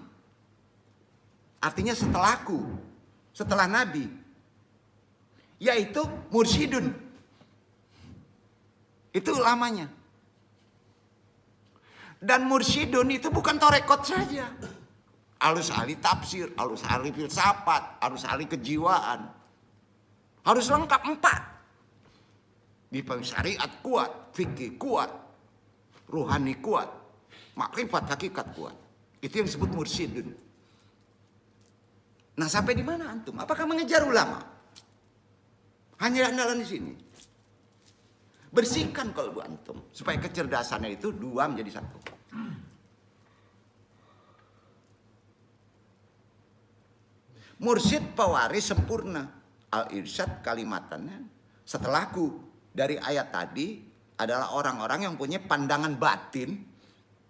Artinya setelahku, setelah Nabi. Yaitu mursyidun. Itu ulamanya. Dan mursyidun itu bukan torekot saja. Harus ahli tafsir, harus ahli filsafat, harus ahli kejiwaan. Harus lengkap 4. Di syariat kuat, fikih kuat, ruhani kuat, makrifat hakikat kuat. Itu yang disebut mursyidun. Nah, sampai di mana antum? Apakah mengejar ulama? Hanya andalan di sini. Bersihkan kalbu antum supaya kecerdasannya itu 2 menjadi 1. Mursyid pewaris sempurna. Al-irsyad kalimatannya setelahku. Dari ayat tadi adalah orang-orang yang punya pandangan batin,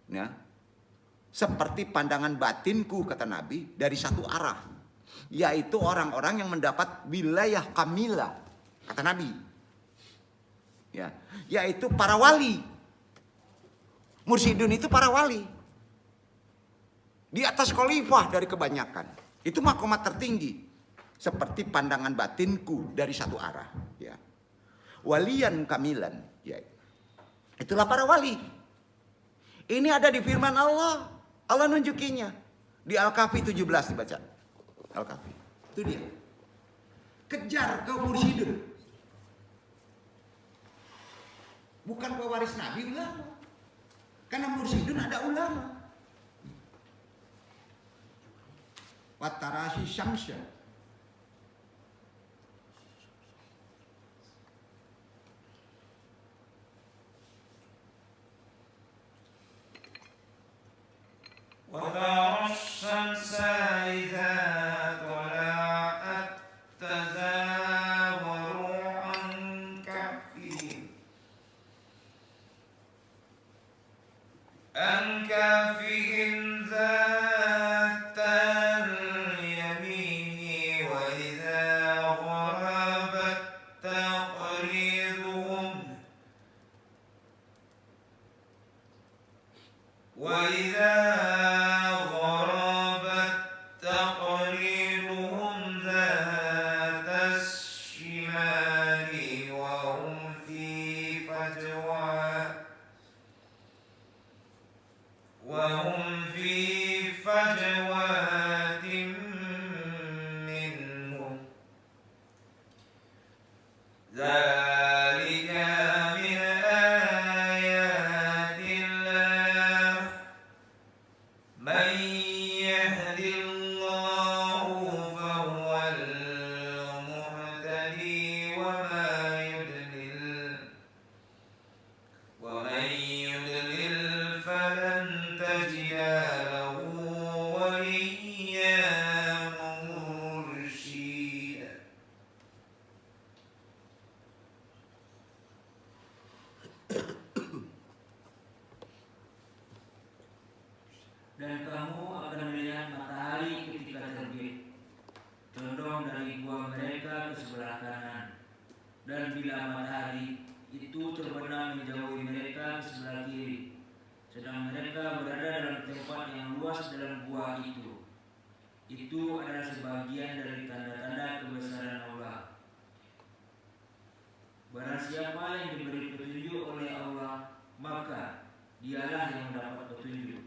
ya, seperti pandangan batinku kata Nabi dari satu arah, yaitu orang-orang yang mendapat wilayah kamilah kata Nabi, ya, yaitu para wali. Mursyidun itu para wali di atas khalifah dari kebanyakan. Itu makomat tertinggi, seperti pandangan batinku dari satu arah, ya. Walian kamilan, ya. Itulah para wali. Ini ada di firman Allah. Allah nunjukinya di Al-Kahfi 17 dibaca. Al-Kahfi. Itu dia. Kejar ke mursyidun. Bukan pewaris Nabi, ulama. Karena mursyidun ada ulama. Watarasi syamsya. وترى الشمس إذا طلعت تزاور عن كهفهم ذات اليمين وإذا غربت تقرضهم ذات الشمال وهم في فجوات منه ذلك من آيات الله من يهد الله فهو المهتدي ومن يضلل فلن تجد له وليا مرشدا. Dan kamu akan melihat matahari ketika terbit, condong dari gua mereka ke sebelah kanan. Dan bila matahari itu terbenam menjauhi mereka ke sebelah kiri, sedang mereka berada dalam tempat yang luas dalam gua itu adalah sebagian dari tanda-tanda kebesaran Allah. Barang siapa yang diberi petunjuk oleh Allah, maka dialah yang dapat petunjuk.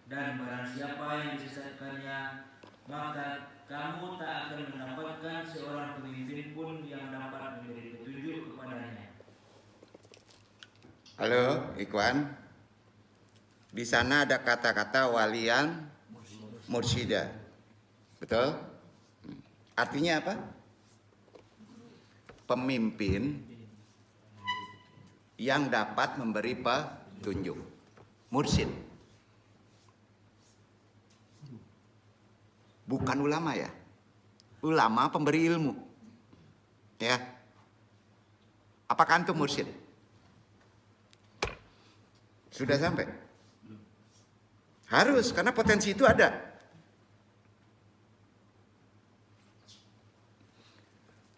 Dan barang siapa yang disesatkannya, maka kamu tak akan mendapatkan seorang pemimpin pun yang dapat memberi petunjuk kepadanya. Halo, Ikhwan. Di sana ada kata-kata walian mursyida. Betul? Artinya apa? Pemimpin yang dapat memberi petunjuk. Mursyid. Bukan ulama ya. Ulama pemberi ilmu. Ya. Apakah antum mursyid? Sudah sampai? Harus, karena potensi itu ada.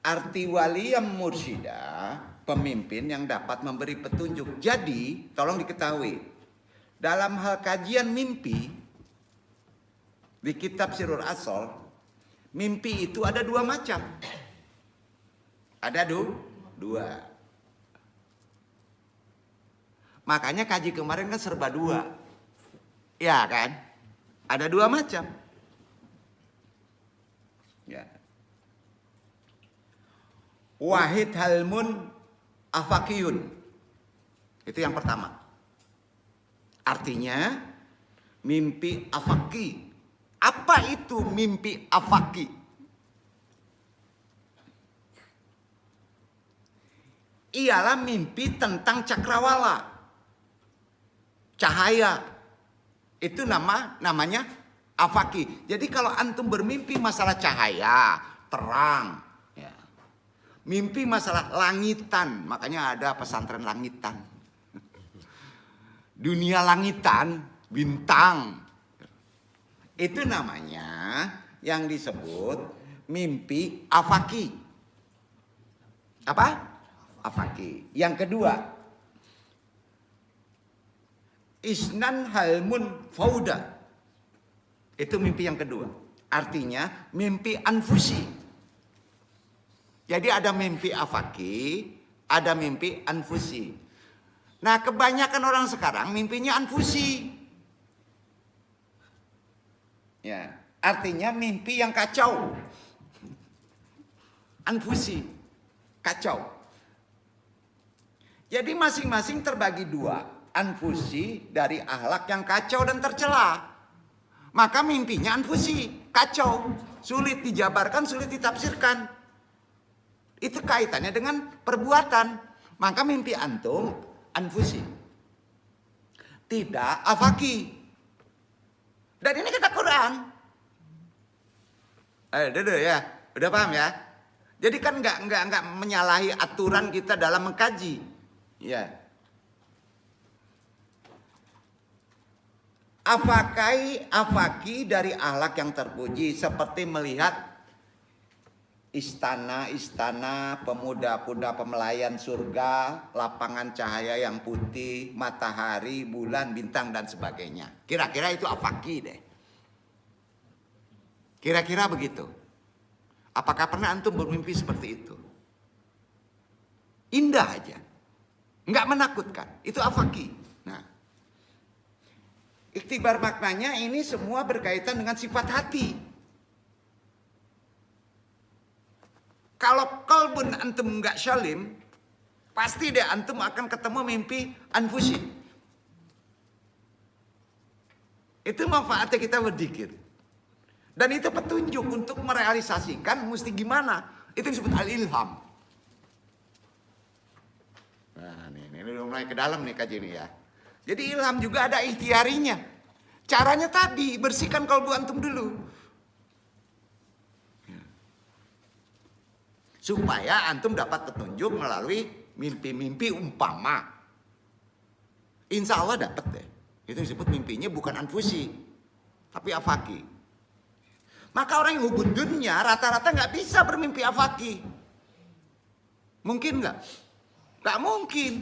Arti waliyam mursyida, pemimpin yang dapat memberi petunjuk. Jadi, tolong diketahui, dalam hal kajian mimpi, di kitab Sirrul Asrar, mimpi itu ada 2 macam. Ada 2. Makanya kaji kemarin kan serba dua. Ya kan? Ada dua macam. Ya. Wahid halmun afakiyun. Itu yang pertama. Artinya mimpi afaki. Apa itu mimpi afaki? Ialah mimpi tentang cakrawala, cahaya. Itu namanya afaki. Jadi kalau antum bermimpi masalah cahaya, terang, ya. Mimpi masalah langitan, makanya ada pesantren langitan. Dunia langitan, bintang. Itu namanya yang disebut mimpi afaki. Apa? Afaki. Yang kedua, isnan halmun fauda. Itu mimpi yang kedua. Artinya mimpi anfusi. Jadi ada mimpi afaki, ada mimpi anfusi. Nah, kebanyakan orang sekarang mimpinya anfusi. Ya, artinya mimpi yang kacau. Anfusi, kacau. Jadi masing-masing terbagi dua. Anfusi dari akhlak yang kacau dan tercela. Maka mimpinya anfusi, kacau. Sulit dijabarkan, sulit ditafsirkan. Itu kaitannya dengan perbuatan. Maka mimpi antum anfusi. Tidak afaki. Dan ini kata Quran. Udah ya, udah paham ya? Jadi kan nggak menyalahi aturan kita dalam mengkaji. Ya. Afaki dari akhlak yang terpuji seperti melihat istana-istana, pemuda-pemuda pemelayan surga, lapangan cahaya yang putih, matahari, bulan, bintang dan sebagainya. Kira-kira itu afaki deh. Kira-kira begitu. Apakah pernah antum bermimpi seperti itu? Indah aja. Enggak menakutkan. Itu afaki. Nah, iktibar maknanya ini semua berkaitan dengan sifat hati. Kalau qalbun antum enggak syalim, pasti deh antum akan ketemu mimpi anfusi. Itu manfaatnya kita berzikir. Dan itu petunjuk untuk merealisasikan mesti gimana. Itu disebut al-ilham. Nah, ini udah mulai ke dalam nih kaji ini ya. Jadi ilham juga ada ikhtiarinya. Caranya tadi, bersihkan kalbu antum dulu. Supaya antum dapat petunjuk melalui mimpi-mimpi umpama. Insya Allah dapat deh. Itu disebut mimpinya bukan anfusi, tapi afaki. Maka orang yang hubud dunia rata-rata nggak bisa bermimpi afaki. Mungkin nggak? Nggak mungkin.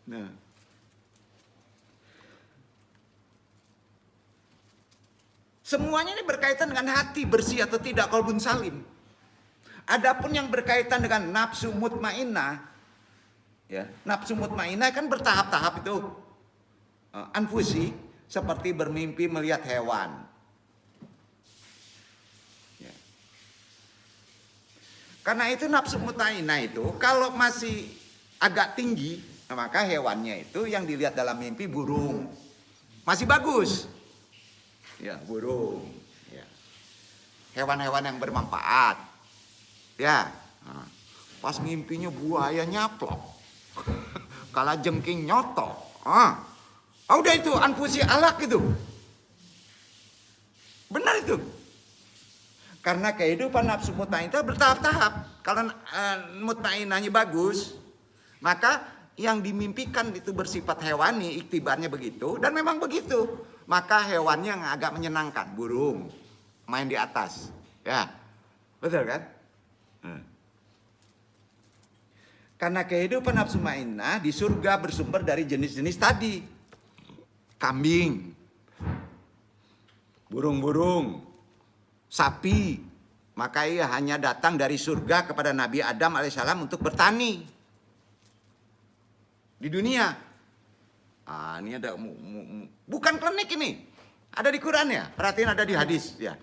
Nah. Semuanya ini berkaitan dengan hati bersih atau tidak, qalbun salim. Adapun yang berkaitan dengan nafsu mutmainnah, ya, nafsu mutmainnah kan bertahap-tahap itu. Anfusi seperti bermimpi melihat hewan. Ya. Karena itu nafsu mutmainnah itu kalau masih agak tinggi, maka hewannya itu yang dilihat dalam mimpi burung. Masih bagus. Ya, burung. Ya. Hewan-hewan yang bermanfaat. Ya. Nah, pas mimpinya buaya nyaplok. Kala jengking nyotok. Udah itu anfusi alak itu. Benar itu. Karena kehidupan nafsu mutmainnah bertahap-tahap. Kalau mutmainnahnya bagus, maka yang dimimpikan itu bersifat hewani, iktibarnya begitu, dan memang begitu. Maka hewannya yang agak menyenangkan, burung main di atas, ya, betul kan? Karena kehidupan nafsu mutmainnah di surga bersumber dari jenis-jenis tadi, kambing, burung-burung, sapi. Maka ia hanya datang dari surga kepada Nabi Adam alaihissalam untuk bertani di dunia. Ini ada bukan klinik ini. Ada di Quran ya. Perhatiin ada di hadis ya.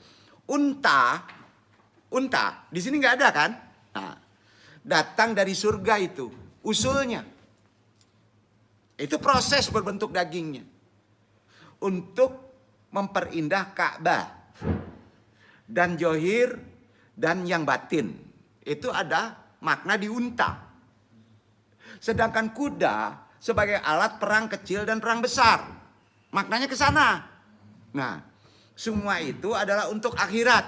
Unta di sini nggak ada kan? Nah, datang dari surga itu usulnya. Itu proses berbentuk dagingnya untuk memperindah Ka'bah dan johir dan yang batin. Itu ada makna di unta. Sedangkan kuda sebagai alat perang kecil dan perang besar. Maknanya ke sana. Nah, semua itu adalah untuk akhirat.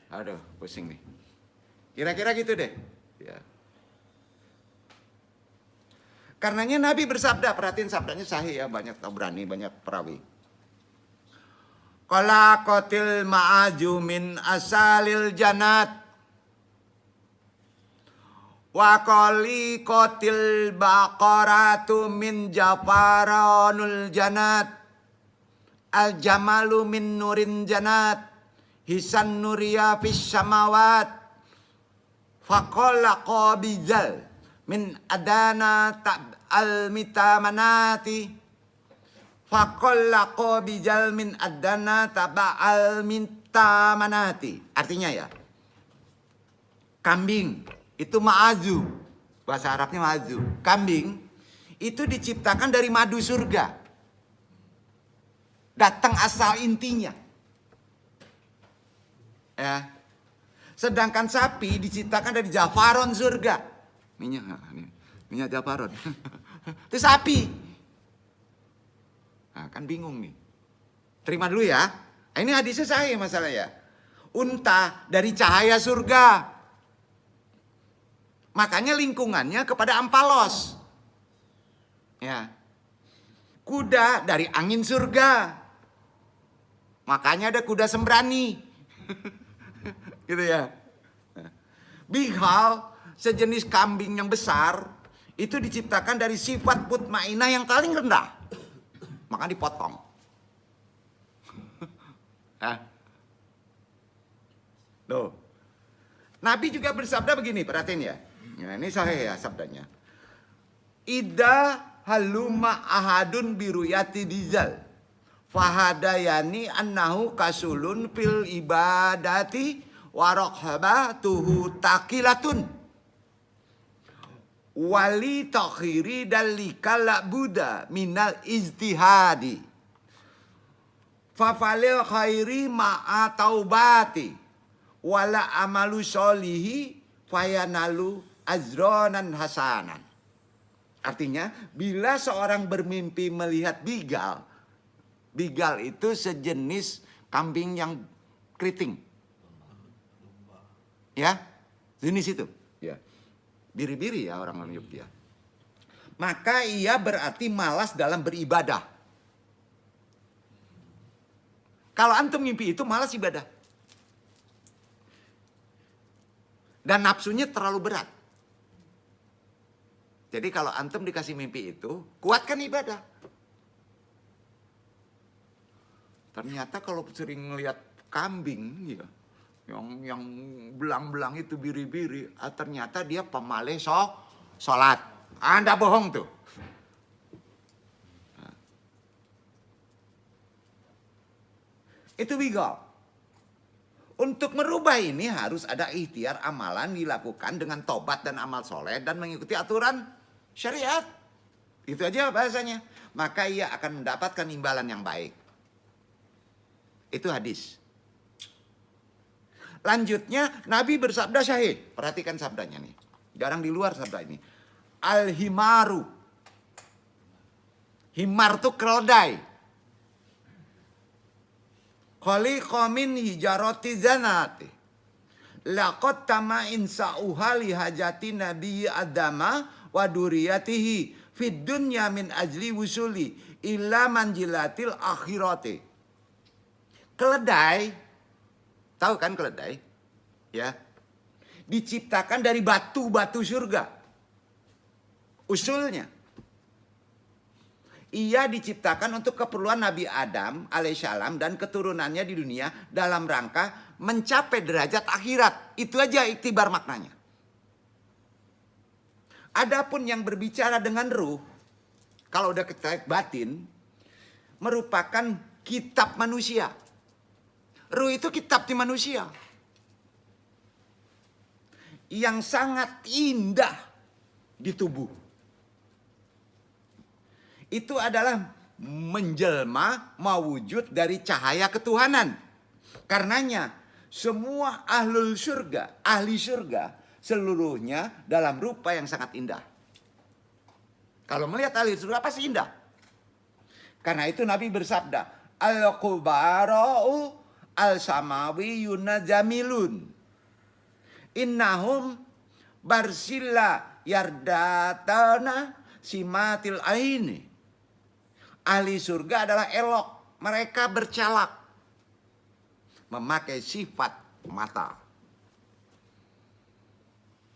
Aduh, pusing nih. Kira-kira gitu deh. Ya. Karenanya Nabi bersabda, perhatiin sabdanya sahih ya, banyak Tabrani, banyak perawi. Qala qatil ma'aju min asalil janat wa qali qatil baqaratu min jafaranul janat al jamalu min nurin janat hisan nuria fis samawat faqala qabizal min adana al mitamanati faqalla qabijal min adana al mitamanati. Artinya ya, kambing itu ma'azu, bahasa Arabnya ma'azu. Kambing itu diciptakan dari madu surga, datang asal intinya ya. Sedangkan sapi diciptakan dari jafaron surga, minyak jafaron. Itu sapi. Nah, kan bingung nih. Terima dulu ya. Ini hadisnya sahih masalah ya. Unta dari cahaya surga. Makanya lingkungannya kepada ampalos. Ya. Kuda dari angin surga. Makanya ada kuda sembrani. Gitu ya. Bihal, sejenis kambing yang besar, itu diciptakan dari sifat mutmainah yang paling rendah. Maka dipotong. Loh. Nabi juga bersabda begini, perhatiin ya. Nah, ini sahih ya sabdanya. Ida haluma ahadun biruyati dizal. Fahadayani annahu kasulun fil ibadati warokhabatuhu takilatun. Wali takhiri dalika la buddha minal ijtihadi fafalil khairi ma'a taubati wala amalu solihi fayanalu azronan hasanan. Artinya bila seorang bermimpi melihat bigal itu sejenis kambing yang keriting ya, jenis itu ya. Biri-biri ya orang Yogyakarta. Maka ia berarti malas dalam beribadah. Kalau antum mimpi itu malas ibadah. Dan nafsunya terlalu berat. Jadi kalau antum dikasih mimpi itu, kuatkan ibadah. Ternyata kalau sering ngelihat kambing ya, yang belang-belang itu biri-biri, ternyata dia pemalih sholat. Anda bohong tuh. Itu bigal. Untuk merubah ini harus ada ikhtiar amalan dilakukan dengan tobat dan amal soleh dan mengikuti aturan syariat. Itu aja bahasanya. Maka ia akan mendapatkan imbalan yang baik. Itu hadis. Lanjutnya Nabi bersabda syahid. Perhatikan sabdanya nih. Jarang di luar sabda ini. Al-himaru. Himar itu keledai. Khaliqa min hijarati zanati. Laqad tama insa'uha li hajati nabi adama wa duriyatihi. Fid dunya min ajli wusuli. Illa manjilatil akhirati. Keledai. Tahu kan keledai? Ya. Diciptakan dari batu-batu surga. Usulnya. Ia diciptakan untuk keperluan Nabi Adam alaihissalam dan keturunannya di dunia dalam rangka mencapai derajat akhirat. Itu aja iktibar maknanya. Adapun yang berbicara dengan ruh, kalau udah kita batin, merupakan kitab manusia. Ruh itu kitab di manusia. Yang sangat indah di tubuh. Itu adalah menjelma, mewujud dari cahaya ketuhanan. Karenanya semua ahli surga seluruhnya dalam rupa yang sangat indah. Kalau melihat ahli surga pasti indah. Karena itu Nabi bersabda, al-kubara'u al-samawiyuna jamilun. Innahum barsilla yardatana simatil aini. Ahli surga adalah elok. Mereka bercalak. Memakai sifat mata.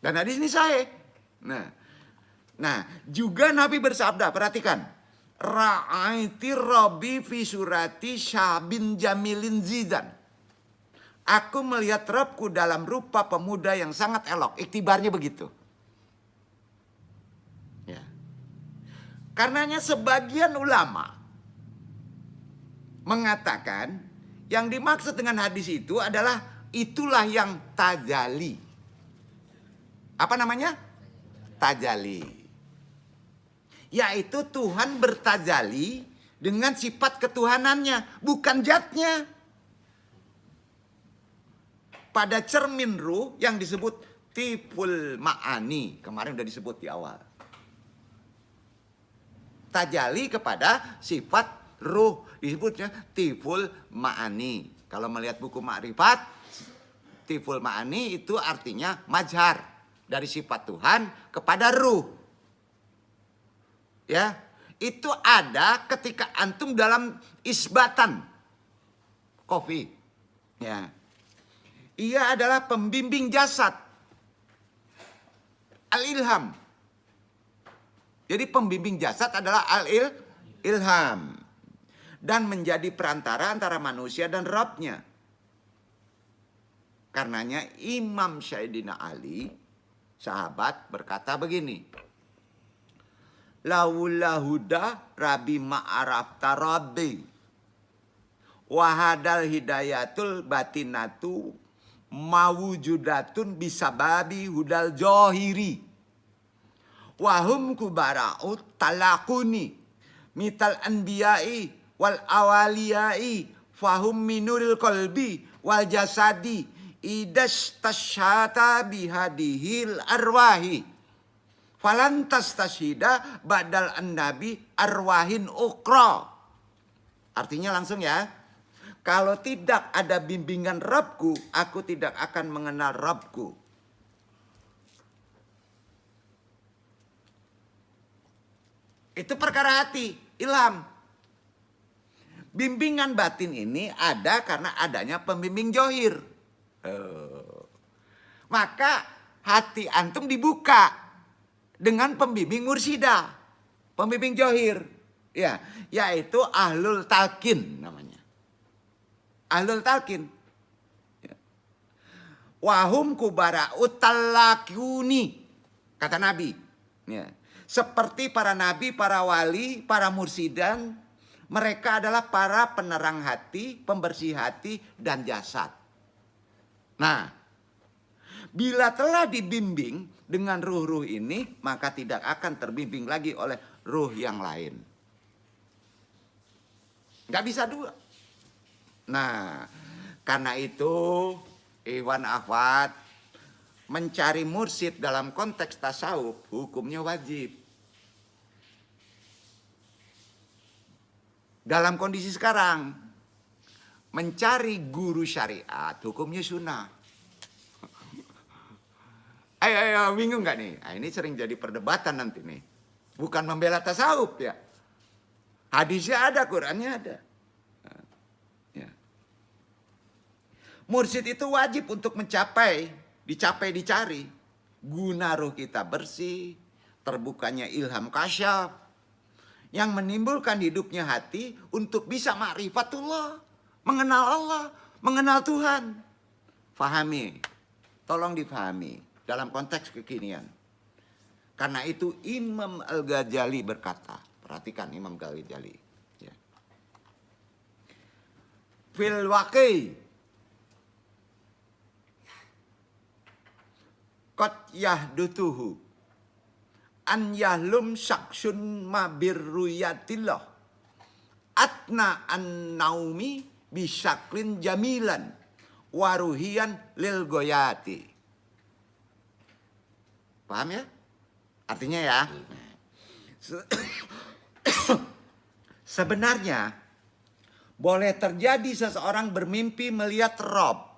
Dan hadis ini sahih. Nah, juga Nabi bersabda, perhatikan. Ra'aiti Rabbi fi surati syabin jamilin zidan. Aku melihat Rabbku dalam rupa pemuda yang sangat elok. Iktibarnya begitu. Ya. Karenanya sebagian ulama mengatakan yang dimaksud dengan hadis itu adalah itulah yang tajali. Apa namanya? Tajali. Yaitu Tuhan bertajali dengan sifat ketuhanannya, bukan zatnya. Pada cermin ruh yang disebut tiful ma'ani. Kemarin udah disebut di awal. Tajali kepada sifat ruh. Disebutnya tiful ma'ani. Kalau melihat buku Ma'rifat, tiful ma'ani itu artinya majhar. Dari sifat Tuhan kepada ruh. Ya, itu ada ketika antum dalam isbatan kofi. Ya, ia adalah pembimbing jasad, al-ilham. Jadi pembimbing jasad adalah al-ilham dan menjadi perantara antara manusia dan Rabbnya. Karenanya Imam Sayyidina Ali, sahabat, berkata begini. Laula huda Rabbi ma'arafta Rabbi. Wahadal hidayatul batinatu mawujudatun bisababi hudal johiri. Wahum kubara'ut talakuni. Mital anbiyai wal awaliyai. Fahum minuril kolbi wal jasadi. Idas tasyata bihadihil arwahi. Falantas tasyida badal an-nabi arwahin ukra. Artinya langsung ya. Kalau tidak ada bimbingan Rabbku, aku tidak akan mengenal Rabbku. Itu perkara hati, ilham. Bimbingan batin ini ada karena adanya pembimbing johir. Maka hati antum dibuka dengan pembimbing mursyida, pembimbing johir, ya, yaitu ahlul talqin namanya. Ahlul talqin. Ya. Wahum kubara utalakuni, kata Nabi. Ya. Seperti para nabi, para wali, para mursidan, mereka adalah para penerang hati, pembersih hati dan jasad. Nah, bila telah dibimbing dengan ruh-ruh ini, maka tidak akan terbimbing lagi oleh ruh yang lain. Gak bisa dua. Nah, karena itu Iwan Akhwat mencari mursyid dalam konteks tasawuf hukumnya wajib. Dalam kondisi sekarang, mencari guru syariat hukumnya sunnah. Ayo, bingung gak nih? Nah, ini sering jadi perdebatan nanti nih. Bukan membela tasawuf ya. Hadisnya ada, Qurannya ada. Nah, ya. Mursyid itu wajib untuk dicari. Guna ruh kita bersih, terbukanya ilham kasyaf, yang menimbulkan hidupnya hati untuk bisa ma'rifatullah, mengenal Allah, mengenal Tuhan. Fahami, tolong difahami. Dalam konteks kekinian. Karena itu Imam Al-Ghazali berkata, perhatikan Imam Al-Ghazali. Ya. Fil waqi qad yahdutuhu an yahlum syaksun mabirruyatillah atna an naumi bisaklin jamilan waruhian lil goyati. Paham ya? Artinya ya. Sebenarnya boleh terjadi seseorang bermimpi melihat Rob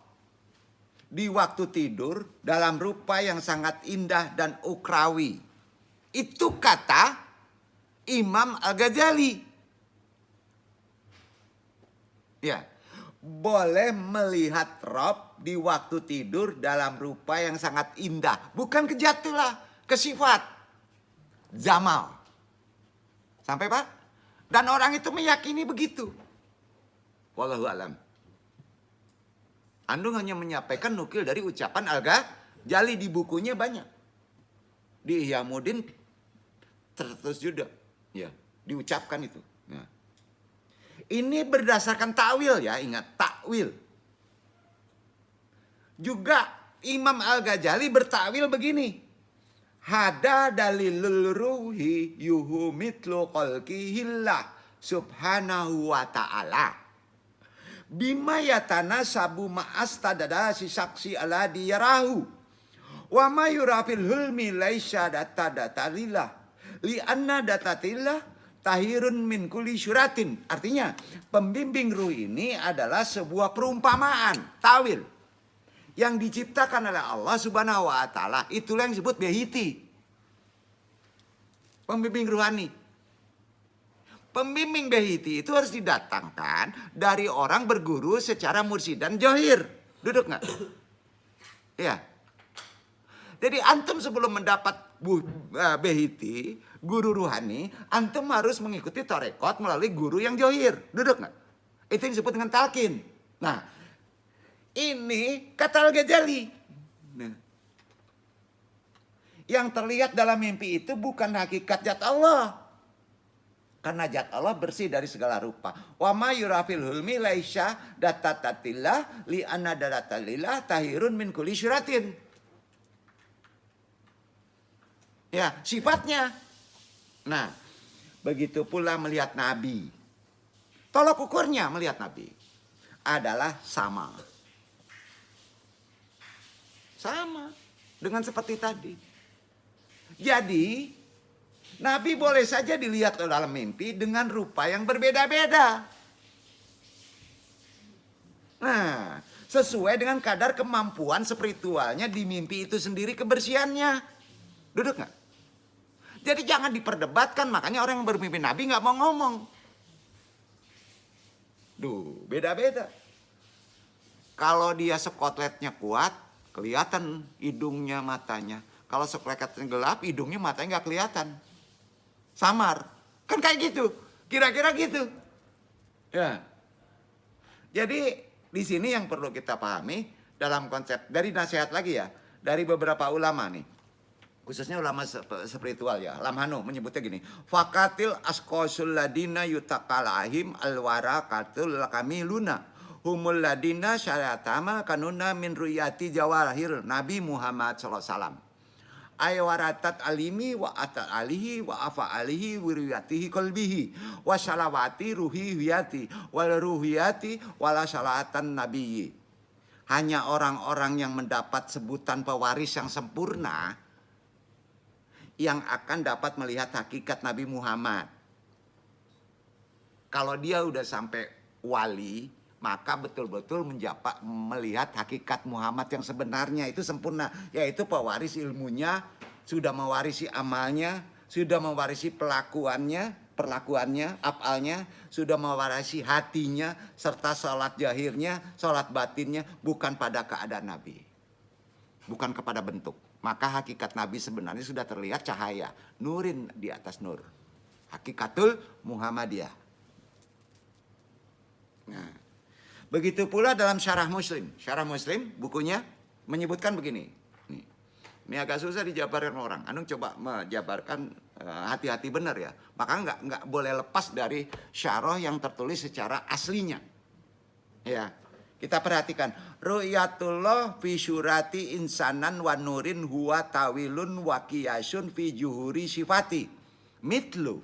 di waktu tidur dalam rupa yang sangat indah dan ukrawi. Itu kata Imam Al-Ghazali. Ya, boleh melihat Rob di waktu tidur dalam rupa yang sangat indah. Bukan ke jatuhlah, ke sifat. Zamal. Sampai Pak? Dan orang itu meyakini begitu. Wallahu alam. Andung hanya menyampaikan nukil dari ucapan Al-Ghazali di bukunya banyak. Di Ihyamuddin terus juga. Ya, diucapkan itu. Ya. Ini berdasarkan takwil ya, ingat takwil. Juga Imam Al-Ghazali bertakwil begini. Hada dalilul ruhi yuhu mitlu khalqihillah subhanahu wa ta'ala. Bima yatana sabu ma'as tadada si saksi ala diyarahu. Wa ma yurafil hulmi laisya data datalillah. Li anna datatillah tahirun min kulli syuratin. Artinya pembimbing ruh ini adalah sebuah perumpamaan. Tawil. Yang diciptakan oleh Allah subhanahu wa ta'ala. Itulah yang disebut behiti. Pembimbing ruhani. Pembimbing behiti itu harus didatangkan dari orang berguru secara mursidan johir. Duduk nggak? Ya. Jadi antum sebelum mendapat behiti, guru ruhani, antum harus mengikuti tarekot melalui guru yang johir. Duduk nggak? Itu yang disebut dengan talqin. Nah, ini kata Al-Ghazali. Nah, yang terlihat dalam mimpi itu bukan hakikat zat Allah. Karena zat Allah bersih dari segala rupa. Wa ma yurafil hulmi laisya datatatillah li anna datatillah tahirun min kulli syuratin. Ya, sifatnya. Nah, begitu pula melihat Nabi. Tolok ukurnya melihat Nabi adalah sama. Sama dengan seperti tadi. Jadi, Nabi boleh saja dilihat dalam mimpi dengan rupa yang berbeda-beda. Nah, sesuai dengan kadar kemampuan spiritualnya di mimpi itu sendiri kebersihannya. Duduk nggak? Jadi jangan diperdebatkan, makanya orang yang bermimpi Nabi nggak mau ngomong. Duh, beda-beda. Kalau dia sekotletnya kuat, kelihatan hidungnya, matanya. Kalau sekotletnya gelap, hidungnya, matanya nggak kelihatan. Samar. Kan kayak gitu. Kira-kira gitu. Ya. Jadi di sini yang perlu kita pahami dalam konsep dari nasihat lagi ya. Dari beberapa ulama nih. Khususnya ulama spiritual ya. Lamhanu menyebutnya gini. Fakatil askosul ladina yutakalahim alwara katul kamiluna. Humul ladina syariatama kanuna min ruyati jawarahir Nabi Muhammad SAW. Aywaratat alimi wa atat alihi wa afa alihi wiriyatihi kolbihi wa salawati ruhi wiyati wal ruhiyati wala salatan nabiyyi. Hanya orang-orang yang mendapat sebutan pewaris yang sempurna yang akan dapat melihat hakikat Nabi Muhammad. Kalau dia udah sampai wali, maka betul-betul melihat hakikat Muhammad yang sebenarnya itu sempurna. Yaitu pewaris ilmunya, sudah mewarisi amalnya, sudah mewarisi perlakuannya, afalnya, sudah mewarisi hatinya, serta sholat jahirnya, sholat batinnya, bukan pada keadaan Nabi. Bukan kepada bentuk. Maka hakikat Nabi sebenarnya sudah terlihat cahaya. Nurin di atas nur. Hakikatul Muhammadiyah. Nah, begitu pula dalam Syarah Muslim. Syarah Muslim bukunya menyebutkan begini. Ini agak susah dijabarkan orang. Anung coba menjabarkan hati-hati benar ya. Maka nggak boleh lepas dari syarah yang tertulis secara aslinya. Ya, kita perhatikan. Ru'yatullah fi syurati insanan wa nurin huwa tawilun wa qiyasun fi juhuri sifati. Mitlu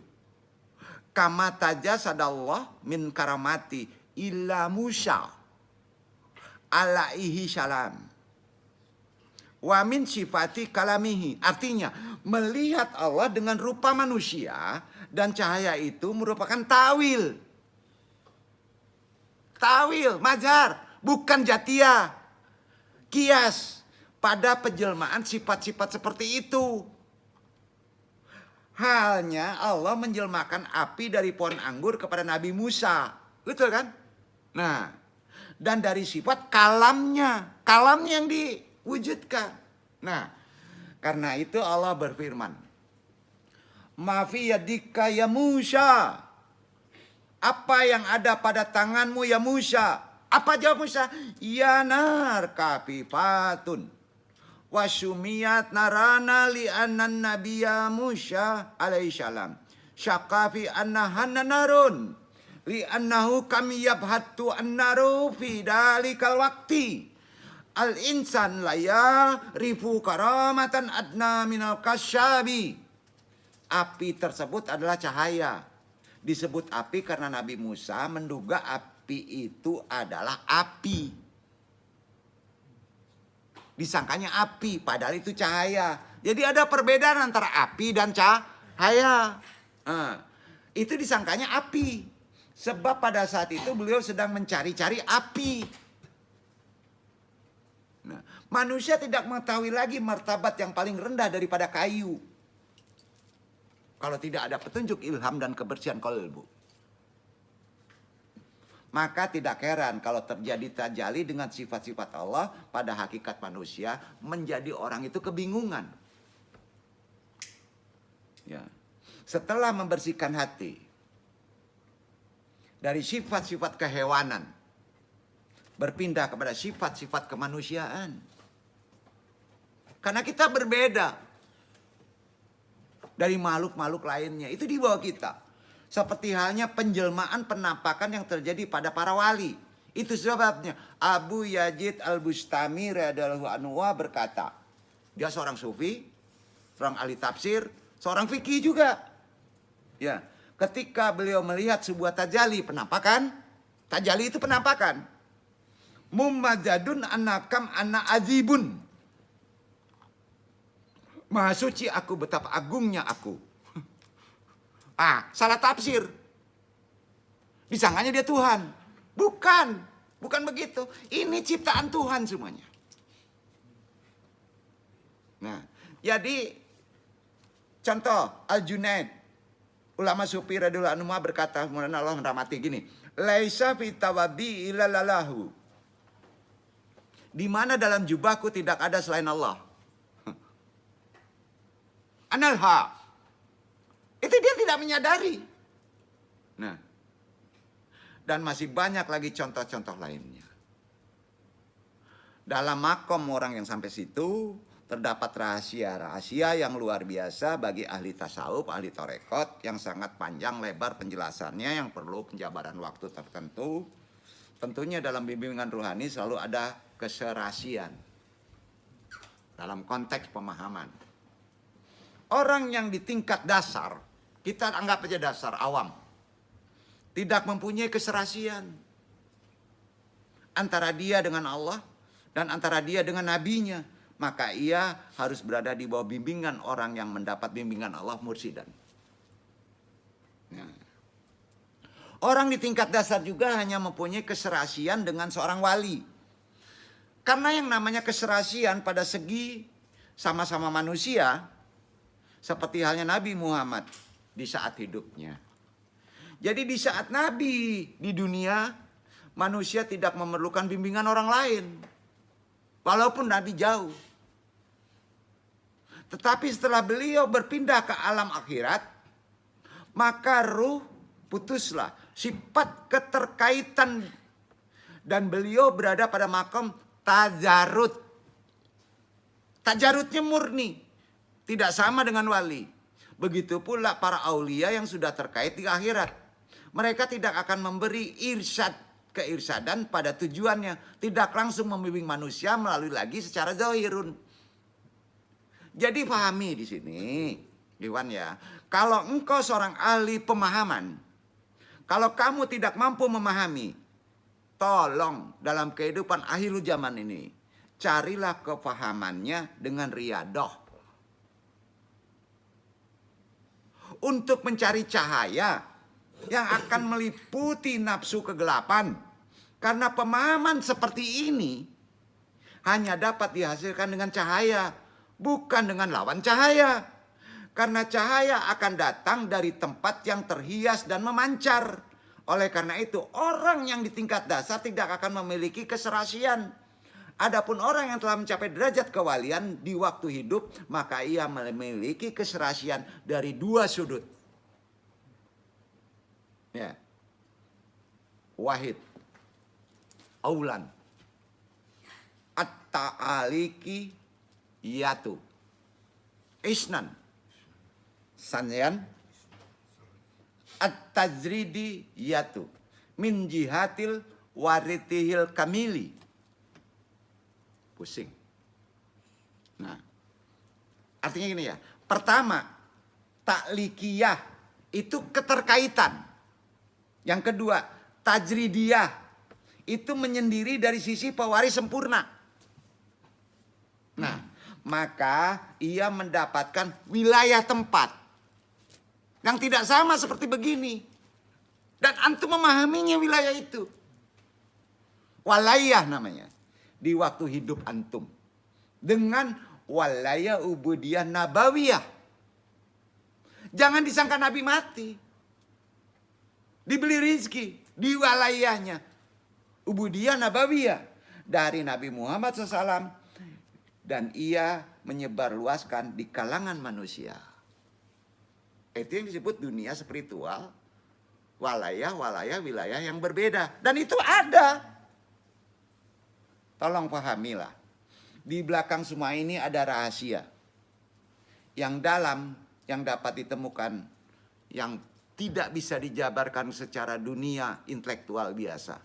kama tajasadallah min karamati illa Musa alaihi salam. Wa min sifati kalamihi. Artinya melihat Allah dengan rupa manusia dan cahaya itu merupakan tawil. Tawil, majar, bukan jatia. Kias pada penjelmaan sifat-sifat seperti itu. Halnya Allah menjelmakan api dari pohon anggur kepada Nabi Musa. Betul kan? Nah, dan dari sifat kalamnya yang diwujudkan. Nah, karena itu Allah berfirman, "Ma fi yadika ya Musa." Apa yang ada pada tanganmu ya Musa? Apa jawab Musa? Ya nar kafifatun. Wasumiyat narana li annan nabiya Musa alaihissalam. Syakafi annahanna narun. Li annahu kami yabhatu annaru fi dalikal wakti. Al insan laya rifu karamatan adna minal kasyabi. Api tersebut adalah cahaya. Disebut api karena Nabi Musa menduga api itu adalah api. Disangkanya api, padahal itu cahaya. Jadi ada perbedaan antara api dan cahaya. Itu disangkanya api. Sebab pada saat itu beliau sedang mencari-cari api. Nah, manusia tidak mengetahui lagi martabat yang paling rendah daripada kayu. Kalau tidak ada petunjuk ilham dan kebersihan qalbu. Maka tidak heran kalau terjadi tajalli dengan sifat-sifat Allah pada hakikat manusia, menjadi orang itu kebingungan. Ya. Setelah membersihkan hati dari sifat-sifat kehewanan, berpindah kepada sifat-sifat kemanusiaan. Karena kita berbeda dari makhluk-makhluk lainnya. Itu di bawah kita. Seperti halnya penjelmaan penampakan yang terjadi pada para wali. Itu sebabnya Abu Yazid Al-Bustami radhiyallahu anhu berkata, dia seorang sufi, seorang ahli tafsir, seorang fikih juga. Ya, ketika beliau melihat sebuah tajalli penampakan, tajalli itu penampakan. Mumajadun anakam anak azibun. Maha suci aku, betapa agungnya aku. Salah tafsir. Disangkanya dia Tuhan. Bukan begitu. Ini ciptaan Tuhan semuanya. Nah, jadi contoh Al-Junaid, ulama sufi radhiyallahu anhu berkata, kemudian Allah merahmati gini, laisa fi tawabi illa lahu. Di mana dalam jubahku tidak ada selain Allah. Analha. Itu dia tidak menyadari. Nah. Dan masih banyak lagi contoh-contoh lainnya. Dalam makom orang yang sampai situ, terdapat rahasia-rahasia yang luar biasa bagi ahli tasawuf, ahli tarekat, yang sangat panjang lebar penjelasannya, yang perlu penjabaran waktu tertentu. Tentunya dalam bimbingan rohani selalu ada keserasian. Dalam konteks pemahaman. Orang yang di tingkat dasar, kita anggap aja dasar, awam. Tidak mempunyai keserasian. Antara dia dengan Allah dan antara dia dengan nabinya. Maka ia harus berada di bawah bimbingan orang yang mendapat bimbingan Allah mursidan. Nah. Orang di tingkat dasar juga hanya mempunyai keserasian dengan seorang wali. Karena yang namanya keserasian pada segi sama-sama manusia, seperti halnya Nabi Muhammad di saat hidupnya. Jadi di saat Nabi di dunia, manusia tidak memerlukan bimbingan orang lain. Walaupun Nabi jauh. Tetapi setelah beliau berpindah ke alam akhirat, maka ruh putuslah sifat keterkaitan. Dan beliau berada pada makam tajarud. Tajarutnya murni. Tidak sama dengan wali. Begitu pula para aulia yang sudah terkait di akhirat. Mereka tidak akan memberi keirsadan pada tujuannya. Tidak langsung membimbing manusia melalui lagi secara zahirun. Jadi pahami di sini, Iwan ya. Kalau engkau seorang ahli pemahaman, kalau kamu tidak mampu memahami, tolong dalam kehidupan akhir zaman ini, carilah kepahamannya dengan riyadah. Untuk mencari cahaya yang akan meliputi nafsu kegelapan. Karena pemahaman seperti ini hanya dapat dihasilkan dengan cahaya, bukan dengan lawan cahaya. Karena cahaya akan datang dari tempat yang terhias dan memancar. Oleh karena itu, orang yang di tingkat dasar tidak akan memiliki keserasian. Adapun orang yang telah mencapai derajat kewalian di waktu hidup, maka ia memiliki keserasian dari dua sudut. Ya. Wahid. Aulan. At-ta'aliki yatu. Isnan. Sanyan. At-tajridi yatu. Min jihatil waritihil kamili. Pusing. Nah, artinya gini ya. Pertama, taklikiyah itu keterkaitan. Yang kedua, tajridiyah itu menyendiri dari sisi pewaris sempurna. Nah, maka ia mendapatkan wilayah tempat yang tidak sama seperti begini. Dan antum memahaminya wilayah itu. Walayah namanya. Di waktu hidup antum. Dengan walayah ubudiyah nabawiyah. Jangan disangka Nabi mati. Dibeli rizki di walayahnya. Ubudiyah nabawiyah. Dari Nabi Muhammad SAW. Dan ia menyebarluaskan di kalangan manusia. Itu yang disebut dunia spiritual. Walayah, wilayah yang berbeda. Dan itu ada. Tolong pahamilah. Di belakang semua ini ada rahasia. Yang dalam, yang dapat ditemukan. Yang tidak bisa dijabarkan secara dunia intelektual biasa.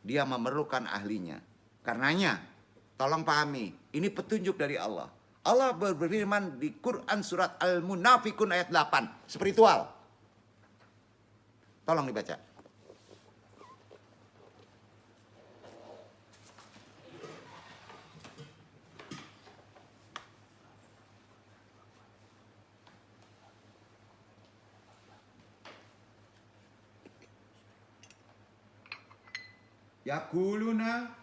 Dia memerlukan ahlinya. Karenanya, tolong pahami. Ini petunjuk dari Allah. Allah berfirman di Quran surat Al-Munafikun ayat 8. Spiritual. Tolong dibaca. Yaquluna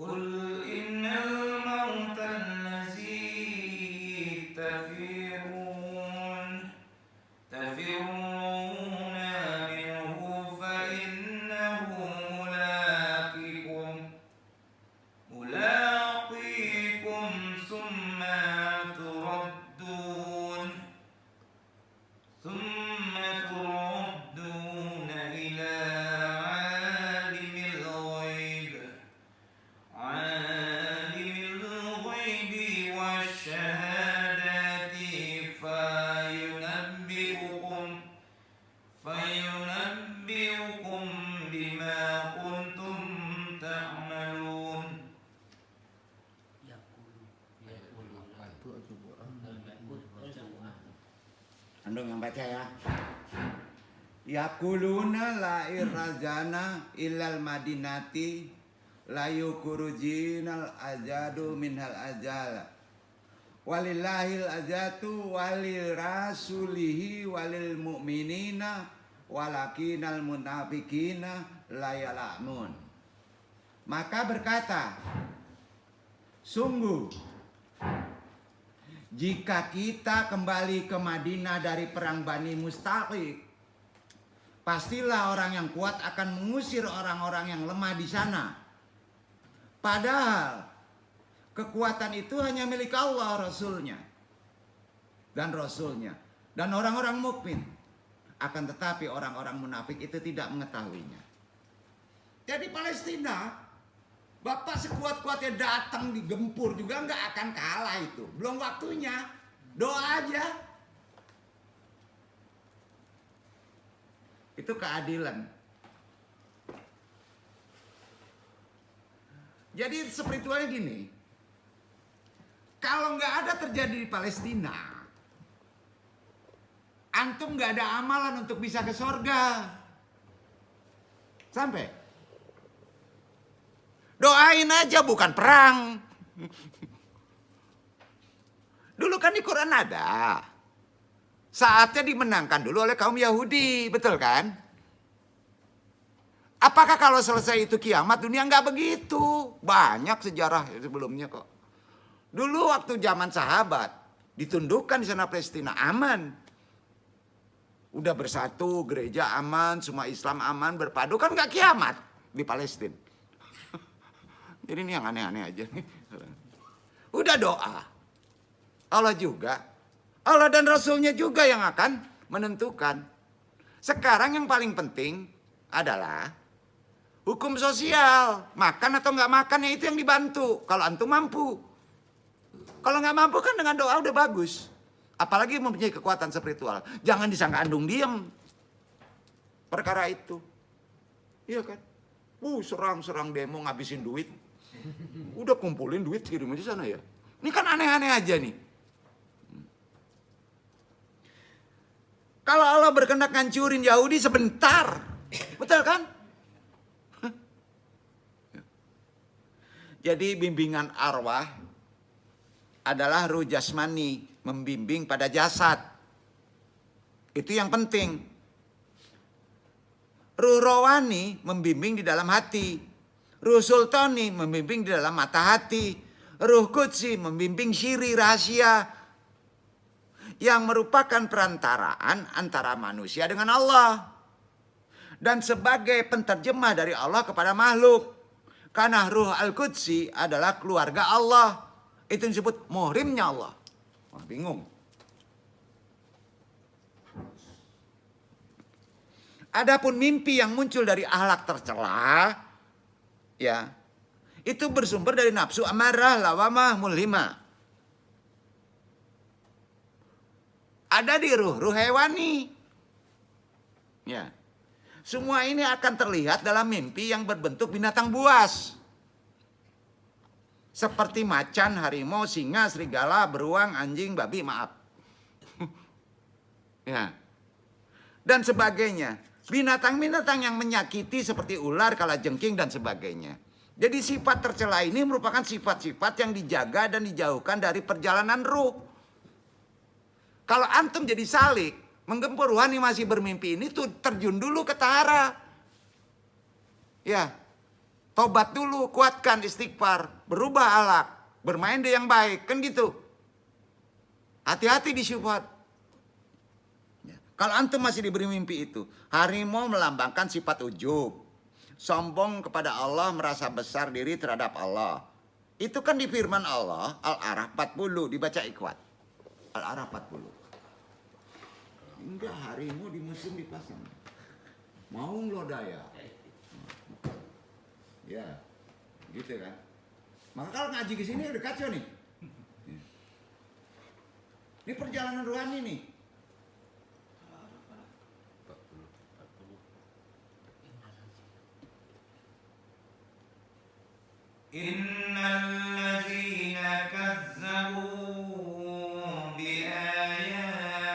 قل إن الموت الذي تفرون منه فإنه ملاقيكم ثم تردون إلى عالم الغيب والشهادة Andong yang baca ya. Yaquluna la irrajana illal madinati la yukurujinal ajadu minhal ajala. Walillahil ajatu walil rasulihi walil mu'minina walakinal munafikina la ya'lamun. Maka berkata, sungguh jika kita kembali ke Madinah dari perang Bani Mustaliq, pastilah orang yang kuat akan mengusir orang-orang yang lemah di sana. Padahal kekuatan itu hanya milik Allah, Rasulnya dan Rasulnya dan orang-orang mukmin. Akan tetapi orang-orang munafik itu tidak mengetahuinya. Jadi Palestina, Bapak sekuat-kuatnya datang digempur juga nggak akan kalah itu. Belum waktunya. Doa aja. Itu keadilan. Jadi spiritualnya gini. Kalau nggak ada terjadi di Palestina, antum nggak ada amalan untuk bisa ke sorga. Sampai. Doain aja, bukan perang. Dulu kan di Quran ada. Saatnya dimenangkan dulu oleh kaum Yahudi, betul kan? Apakah kalau selesai itu kiamat dunia nggak begitu? Banyak sejarah sebelumnya kok. Dulu waktu zaman sahabat ditundukkan di sana Palestina aman. Udah bersatu, gereja aman, semua Islam aman, berpadu, kan nggak kiamat di Palestina. Jadi ini yang aneh-aneh aja nih. Udah doa. Allah juga. Allah dan Rasulnya juga yang akan menentukan. Sekarang yang paling penting adalah hukum sosial. Makan atau nggak makannya itu yang dibantu. Kalau antum mampu. Kalau nggak mampu kan dengan doa udah bagus. Apalagi mempunyai kekuatan spiritual. Jangan disangka andung diem. Perkara itu. Iya kan? Serang-serang demo ngabisin duit. Udah kumpulin duit kirim aja sana ya. Ini kan aneh-aneh aja nih. Kalau Allah berkehendak ngancurin Yahudi sebentar. Betul kan? Jadi bimbingan arwah adalah ruh jasmani, membimbing pada jasad. Itu yang penting. Ruh rohani membimbing di dalam hati. Ruh sultani membimbing di dalam mata hati. Ruh qudsi membimbing syiri rahasia. Yang merupakan perantaraan antara manusia dengan Allah. Dan sebagai penterjemah dari Allah kepada makhluk. Karena ruh al-qudsi adalah keluarga Allah. Itu disebut muhrimnya Allah. Wah, bingung. Adapun mimpi yang muncul dari akhlak tercela, ya, itu bersumber dari nafsu amarah, lawamah, mulhimah. Ada di ruh hewani. Ya. Semua ini akan terlihat dalam mimpi yang berbentuk binatang buas. Seperti macan, harimau, singa, serigala, beruang, anjing, babi, maaf. Ya. Dan sebagainya. Binatang-binatang yang menyakiti seperti ular, kalajengking, dan sebagainya. Jadi sifat tercela ini merupakan sifat-sifat yang dijaga dan dijauhkan dari perjalanan ruh. Kalau antum jadi salik, menggempur rohani masih bermimpi ini tuh terjun dulu ke tahara. Ya. Tobat dulu, kuatkan istighfar, berubah akhlak, bermain dengan yang baik, kan gitu. Hati-hati di syubhat. Ya. Kalau antum masih diberi mimpi itu, harimau melambangkan sifat ujub, sombong kepada Allah, merasa besar diri terhadap Allah. Itu kan di firman Allah, Al-A'raf 40, dibaca ikhwat. Al-A'raf 40. Enggak, harimau di musim dipasang. Mau ngelodaya. Ya, gitu kan. Maka kalau ngaji ke sini udah kacau nih. Ini perjalanan rohani nih. Innal ladzina kazzabu bi ayatin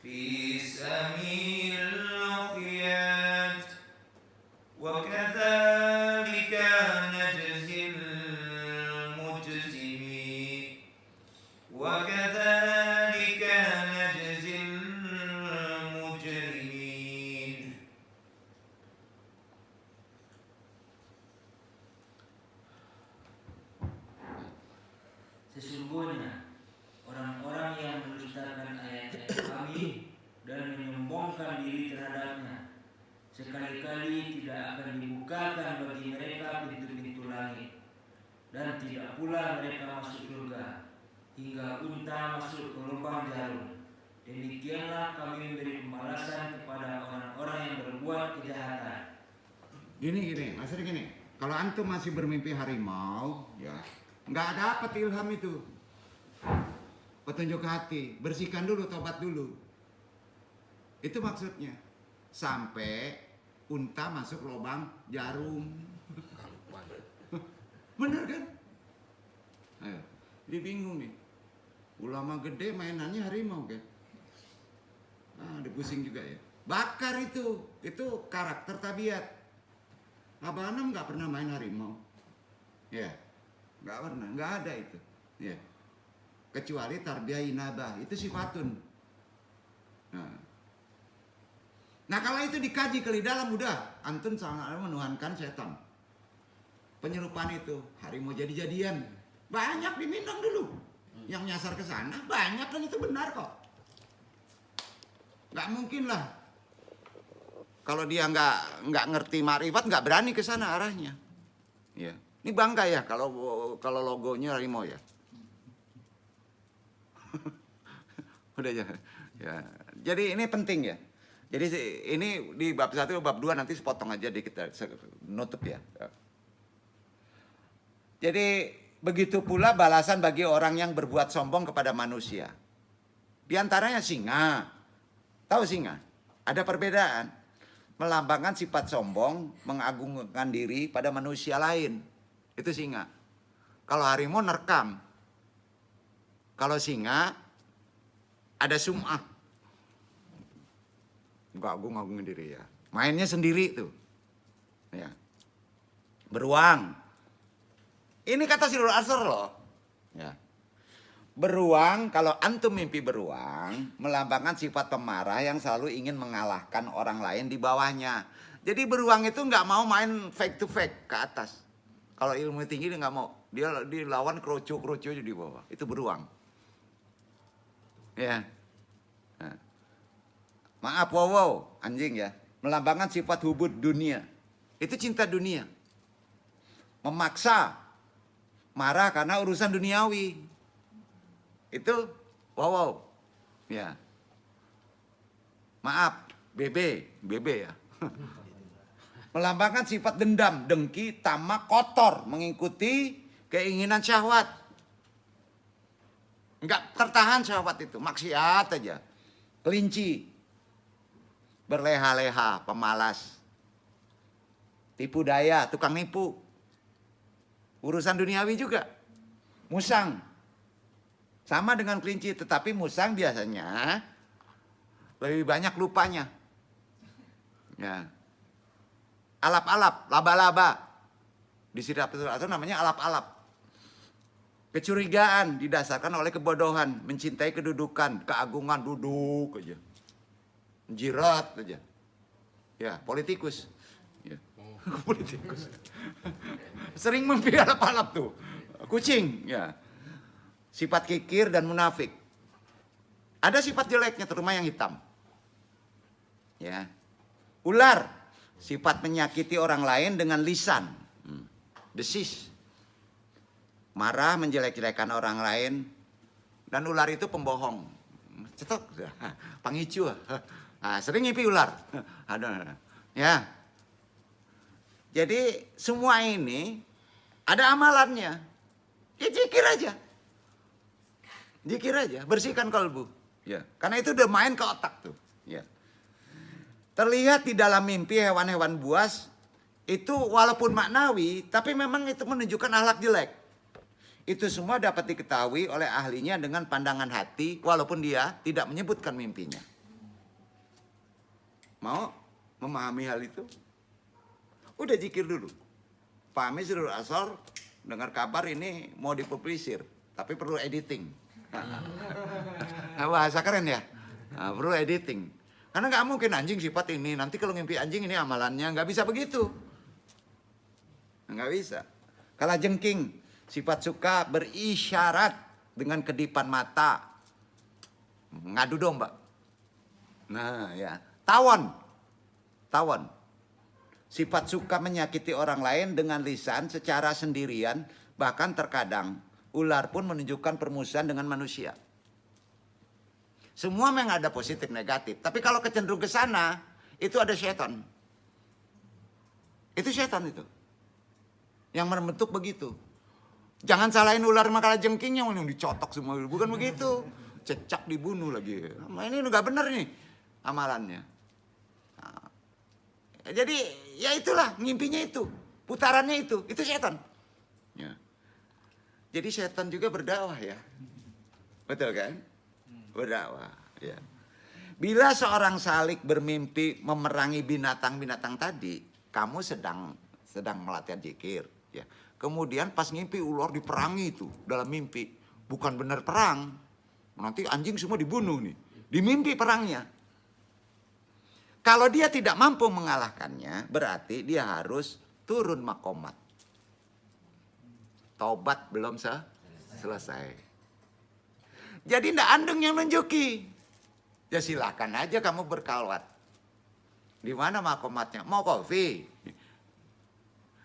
في سبيل الخيات وكذلك نجزي المجرمين وكذلك نجزي المجرمين. Sesungguhnya orang-orang yang mendustakan ayat-ayat kami dan menyombongkan diri terhadapnya, sekali-kali tidak akan dibukakan bagi mereka pintu-pintu langit, dan tidak pula mereka masuk surga hingga unta masuk ke lubang jarum. Demikianlah kami memberi pembalasan kepada orang-orang yang berbuat kejahatan. Gini, maksudnya gini. Kalau antum masih bermimpi harimau, ya nggak dapat ilham itu. Petunjuk hati, bersihkan dulu, tobat dulu. Itu maksudnya. Sampai unta masuk lubang jarum. Bener kan? Ayo, dia bingung nih. Ulama gede mainannya harimau kan? Nah, pusing juga ya. Bakar itu karakter tabiat. Abah Anam nggak pernah main harimau, ya, nggak pernah, nggak ada itu, ya. Kecuali tarbiyah inabah, itu sifatun. Nah kalau itu dikaji kali dalam udah, antun sangat menuhankan setan. Penyerupaan itu harimau jadi-jadian, banyak di Minang dulu, yang nyasar ke sana banyak dan itu benar kok. Nggak mungkin lah. Kalau dia nggak ngerti makrifat, nggak berani ke sana arahnya. Ya, ini bangga ya kalau logonya harimau ya. Udah ya. Jadi ini penting ya. Jadi ini di bab 1, bab 2 nanti sepotong aja dikit nutup ya. Jadi begitu pula balasan bagi orang yang berbuat sombong kepada manusia. Di antaranya singa. Tahu singa? Ada perbedaan. Melambangkan sifat sombong, mengagungkan diri pada manusia lain. Itu singa. Kalau harimau nerkam. Kalau singa ada sum'ah. Enggak agung-agungin diri ya. Mainnya sendiri tuh. Ya. Beruang. Ini kata Sirul Asr loh. Ya. Beruang, kalau antum mimpi beruang, melambangkan sifat pemarah yang selalu ingin mengalahkan orang lain di bawahnya. Jadi beruang itu nggak mau main fake to fake ke atas. Kalau ilmu tinggi dia nggak mau. Dia dilawan kroco-kroco di bawah. Itu beruang. Ya. Nah. Maaf, wow, anjing ya. Melambangkan sifat hubud dunia. Itu cinta dunia. Memaksa. Marah karena urusan duniawi. Itu wow. Ya. Maaf, BB ya. Melambangkan sifat dendam, dengki, tamak, kotor, mengikuti keinginan syahwat. Enggak tertahan syahwat itu, maksiat aja. Kelinci. Berleha-leha, pemalas. Tipu daya, tukang nipu. Urusan duniawi juga. Musang. Sama dengan kelinci, tetapi musang biasanya lebih banyak lupanya. Ya. Alap-alap, laba-laba. Di sirap itu namanya alap-alap. Kecurigaan didasarkan oleh kebodohan, mencintai kedudukan, keagungan, duduk aja. Jirat aja. Ya, politikus. Ya. Politikus. Sering mimpi alap-alap tuh. Kucing, ya. Sifat kikir dan munafik. Ada sifat jeleknya, terutama yang hitam. Ya. Ular, sifat menyakiti orang lain dengan lisan. Desis. Marah, menjelek-jelekan orang lain. Dan ular itu pembohong. Cetok, pangicu. Sering ngimpi ular. Ya. Jadi semua ini ada amalannya. Ya zikir aja. Zikir aja, bersihkan kalbu. Ya, karena itu udah main ke otak tuh. Ya. Terlihat di dalam mimpi hewan-hewan buas itu walaupun maknawi, tapi memang itu menunjukkan akhlak jelek. Itu semua dapat diketahui oleh ahlinya dengan pandangan hati, walaupun dia tidak menyebutkan mimpinya. Mau memahami hal itu? Udah zikir dulu. Pahami Sirrul Asrar, dengar kabar ini mau dipublisir, tapi perlu editing. Bahasa keren ya? Nah, perlu editing. Karena nggak mungkin anjing sifat ini, nanti kalau ngimpi anjing ini amalannya, nggak bisa begitu. Nggak bisa. Kalau jengking, sifat suka berisyarat dengan kedipan mata. Ngadu domba. Nah ya, tawon. Sifat suka menyakiti orang lain dengan lisan secara sendirian, bahkan terkadang ular pun menunjukkan permusuhan dengan manusia. Semua memang ada positif negatif, tapi kalau kecenderung ke sana, itu ada setan. Itu setan itu. Yang membentuk begitu. Jangan salahin ular makala jengkingnya yang dicotok semua, bukan begitu. Cecak dibunuh lagi. Nah, ini nggak benar nih amalannya. Nah, jadi ya itulah ngimpinya itu, putarannya itu setan. Ya. Jadi setan juga berdakwah ya, betul kan? Berdakwah. Ya. Bila seorang salik bermimpi memerangi binatang-binatang tadi, kamu sedang melatihan zikir. Ya. Kemudian pas ngimpi ular diperangi itu dalam mimpi, bukan benar perang. Nanti anjing semua dibunuh nih, di mimpi perangnya. Kalau dia tidak mampu mengalahkannya, berarti dia harus turun makomat. Taubat belum selesai. Jadi ndak andeng yang nunjuki. Ya silakan aja kamu berkalwat. Di mana makomatnya? Mau kopi?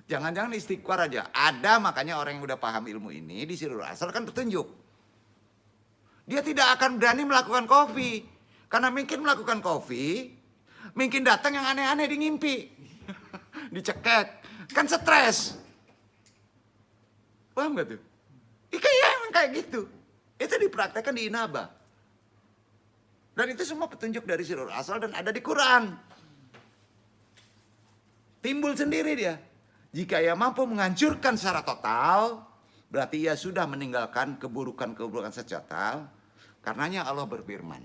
Jangan-jangan istighfar aja. Ada makanya orang yang udah paham ilmu ini di Sirrul Asrar kan petunjuk. Dia tidak akan berani melakukan kopi. Karena mungkin melakukan kopi, mungkin datang yang aneh-aneh di ngimpi. Dicekek. Kan stres. Paham gak tuh? Iya emang kayak gitu. Itu dipraktekkan di Inaba. Dan itu semua petunjuk dari Sirrul Asrar dan ada di Quran. Timbul sendiri dia. Jika ia mampu menghancurkan secara total, berarti ia sudah meninggalkan keburukan-keburukan secara total. Karenanya Allah berfirman.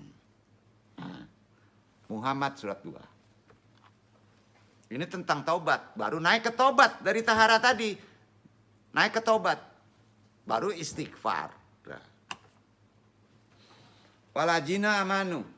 Muhammad surat 2. Ini tentang taubat. Baru naik ke taubat dari tahara tadi. Naik ke taubat. Baru istighfar. Walajina amanu.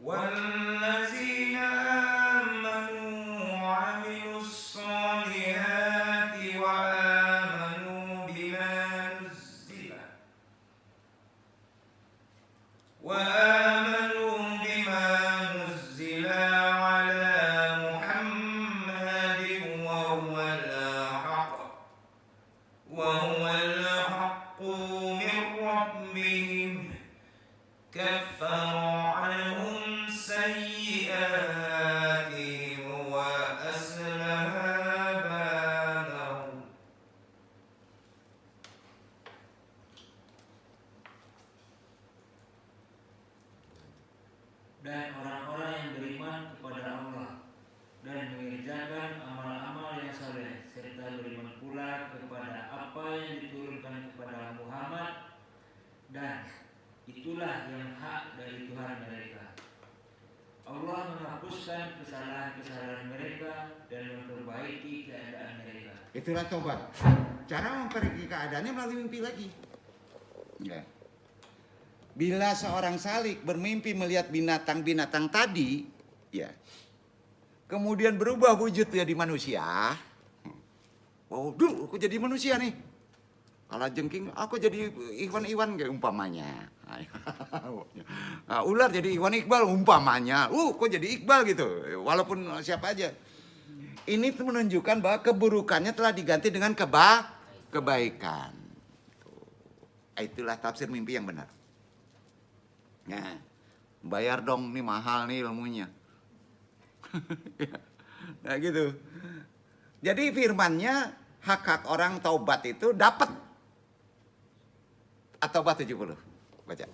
والذين آمنوا وعملوا الصالحات وآمنوا بما نزل على محمد وهو الحق من ربهم كفر عنهم سيئاتهم وأصلح بالهم. Dan orang-orang yang beriman kepada Allah dan mengerjakan amal-amal yang saleh serta beriman pula kepada apa yang diturunkan kepada Muhammad, dan itulah yang hak dari Tuhan mereka. Allah menghapuskan kesalahan-kesalahan mereka dan memperbaiki keadaan mereka. Itulah tobat. Cara memperbaiki keadaannya melalui mimpi lagi. Ya. Bila seorang salik bermimpi melihat binatang-binatang tadi, ya, kemudian berubah wujud dia di manusia. Oh, dulu aku jadi manusia nih. Kalau jengking, aku jadi Iwan kayak umpamanya. Nah, ular jadi Iwan Iqbal umpamanya. Kok jadi Iqbal gitu. Walaupun siapa aja. Ini tuh menunjukkan bahwa keburukannya telah diganti dengan kebaikan. Itulah tafsir mimpi yang benar. Nah, bayar dong, nih mahal nih ilmunya. Nah gitu. Jadi firmannya hak-hak orang taubat itu dapat. At-Taubah 70. baca.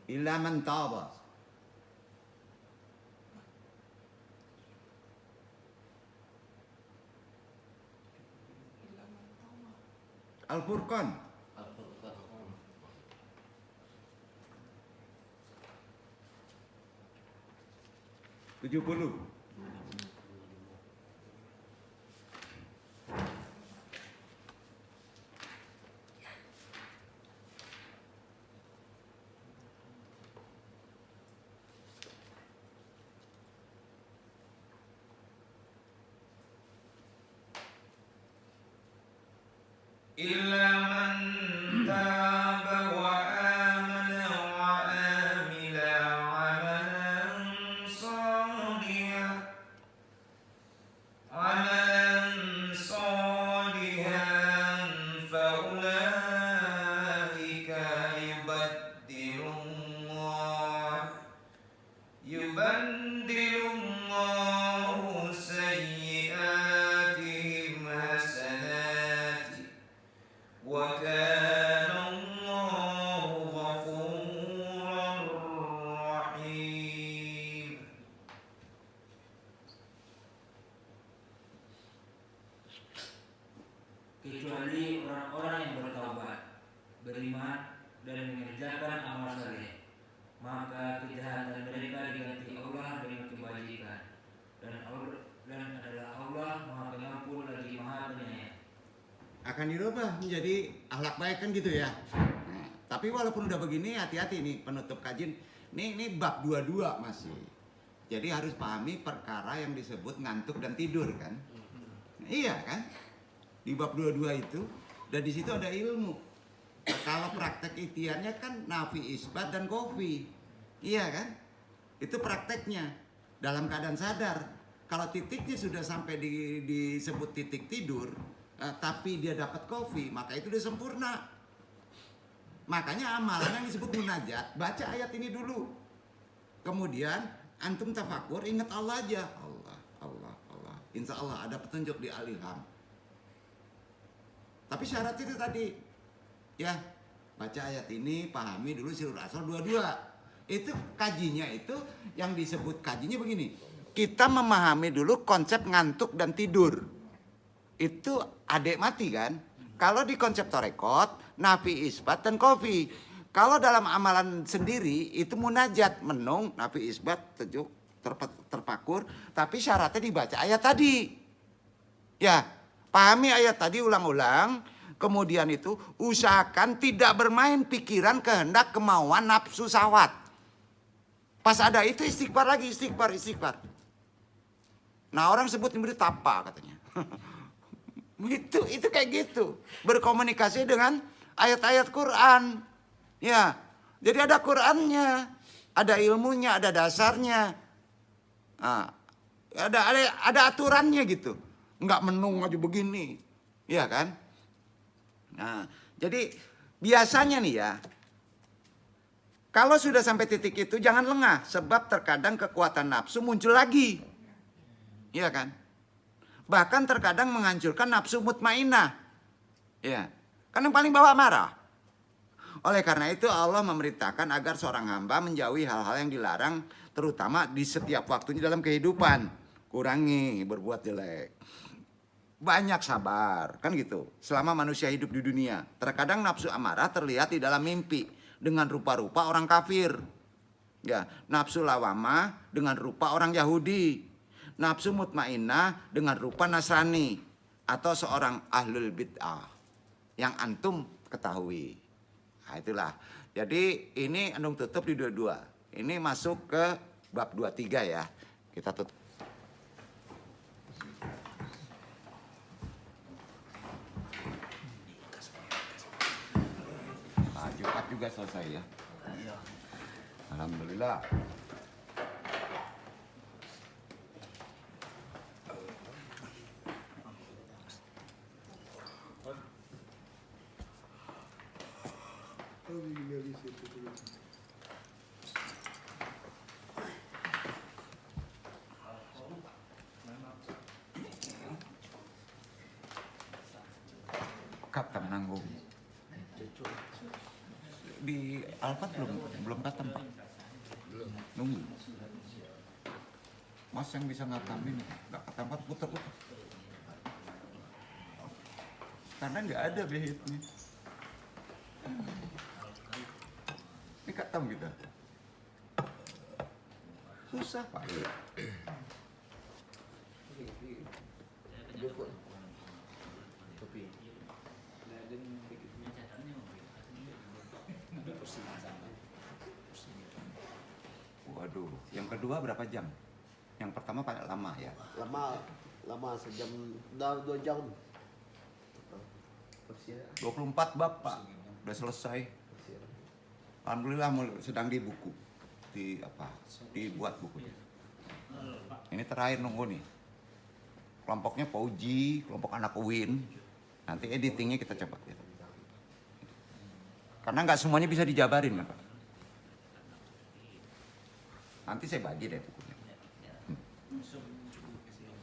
Illa man taba. Al-Furqan. 70. إلا من تاب وآمن وعمل عملا صالحا فأولئك يبدل الله سيئاتهم حسنات وكان الله غفورا رحيم. Kecuali orang-orang yang bertaubat, beriman dan mengerjakan amal saleh, maka kejahatan mereka diganti Allah dengan kebajikan, dan adalah Allah Maha Pengampun lagi Maha Penyayang. Akan dirubah menjadi akhlak baik kan gitu ya. Nah, tapi walaupun udah begini, hati-hati nih penutup kajian. Ini bab 22 masih. Jadi harus pahami perkara yang disebut ngantuk dan tidur kan. Nah, iya kan? Di bab 22 itu, dan di situ ada ilmu. Nah, kalau praktek ikhtiarnya kan nafi isbat dan kofi. Iya kan? Itu prakteknya dalam keadaan sadar. Kalau titiknya sudah sampai disebut titik tidur, tapi dia dapat kofi, maka itu udah sempurna. Makanya amalan yang disebut munajat, baca ayat ini dulu. Kemudian antum tafakur, ingat Allah aja. Allah, Allah, Allah. Insya Allah ada petunjuk di Al-Ilham. Tapi syarat itu tadi, ya baca ayat ini, pahami dulu Sirrul Asrar 22. Itu kajinya itu, yang disebut kajinya begini. Kita memahami dulu konsep ngantuk dan tidur. Itu adek mati kan? Kalau di konsep torekot, nafi isbat dan kofi. Kalau dalam amalan sendiri itu munajat, menung, nafi isbat, tejuk, terpakur. Tapi syaratnya dibaca ayat tadi. Ya, pahami ayat tadi ulang-ulang. Kemudian itu usahakan tidak bermain pikiran, kehendak, kemauan, nafsu, syahwat. Pas ada itu istighfar lagi, istighfar. Nah orang sebut memberi tapa katanya. Itu kayak gitu. Berkomunikasi dengan ayat-ayat Quran. Ya. Jadi ada Qurannya, ada ilmunya, ada dasarnya. Nah, ada aturannya gitu. Enggak menung aja begini. Ya kan? Nah, jadi biasanya nih ya, kalau sudah sampai titik itu jangan lengah, sebab terkadang kekuatan nafsu muncul lagi. Iya kan? Bahkan terkadang menghancurkan nafsu mutmainah. Ya. Kan yang paling bawah marah. Oleh karena itu Allah memerintahkan agar seorang hamba menjauhi hal-hal yang dilarang, terutama di setiap waktunya dalam kehidupan. Kurangi berbuat jelek. Banyak sabar, kan gitu. Selama manusia hidup di dunia, terkadang nafsu amarah terlihat di dalam mimpi dengan rupa-rupa orang kafir. Ya, nafsu lawamah dengan rupa orang Yahudi. Nafsu mutmainnah dengan rupa Nasrani atau seorang ahlul bid'ah yang antum ketahui. Nah, itulah. Jadi ini antum tutup di 22. Ini masuk ke bab 23 ya. Kita tutup. Nah, Jumat juga selesai ya. Alhamdulillah. Kapan nanggung? Di Alphard belum katam Pak. Nunggu. Mas yang bisa ngatamin nggak katam Pak, puter-puter. Karena nggak ada behitnya. Ini katam kita. Susah Pak. Waduh, yang kedua berapa jam? Yang pertama paling lama ya. Lama sejam, dah 2 jam. 24 bab Pak, udah selesai. Alhamdulillah sedang di buku, dibuat buku. Ini terakhir nunggu nih. Kelompoknya Pauji, kelompok anak UIN. Nanti editingnya kita coba. Ya. Karena nggak semuanya bisa dijabarin kan Pak. Nanti saya bagi deh bukunya.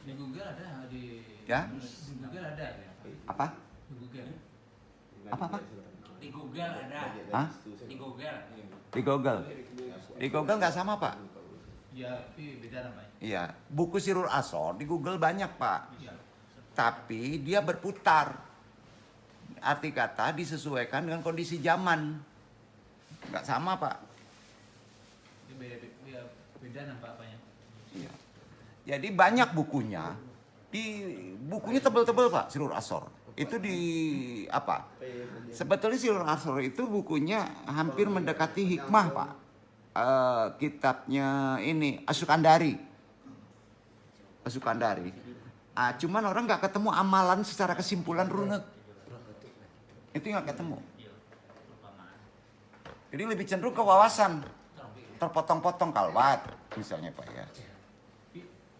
Di Google ada Ya? Di Google ada ya? Apa? Di Google. Apa? Di Google ada. Hah? Di Google. Di Google. Di Google nggak sama Pak. Ya, tapi beda namanya. Iya, buku Sirul Asor di Google banyak Pak. Iya. Tapi dia berputar. Arti kata disesuaikan dengan kondisi zaman. Nggak sama Pak. Dia beda nampaknya. Iya. Jadi banyak bukunya. Bukunya tebel-tebel Pak, Sirul Asor. Itu di apa? Sebetulnya Sirul Asor itu bukunya hampir mendekati hikmah Pak. Kitabnya ini Asukandari. Cuman orang nggak ketemu amalan secara kesimpulan runut. Itu nggak ketemu. Jadi lebih cenderung ke wawasan. Terpotong-potong kalwat misalnya Pak ya.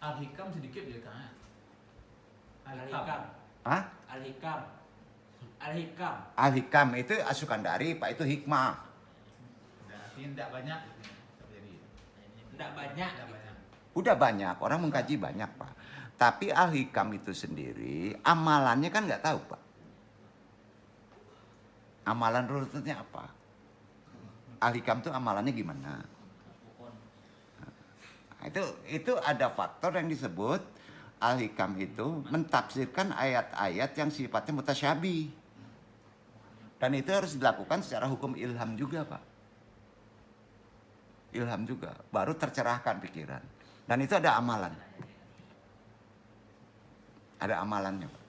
Al-Hikam sedikit ya kan? Al-Hikam. Hah? Al-Hikam. Al-Hikam. Al-Hikam itu Asukandari Pak, itu hikmah. Berarti tidak banyak. Tidak banyak. Udah banyak, orang mengkaji banyak Pak. Tapi Al-Hikam itu sendiri, amalannya kan nggak tahu Pak. Amalan runutnya apa? Al-Hikam itu amalannya gimana? Nah, itu ada faktor yang disebut Al-Hikam itu mentafsirkan ayat-ayat yang sifatnya mutasyabih. Dan itu harus dilakukan secara hukum ilham juga Pak. Ilham juga, baru tercerahkan pikiran. Dan itu ada amalan. Ada amalannya Pak.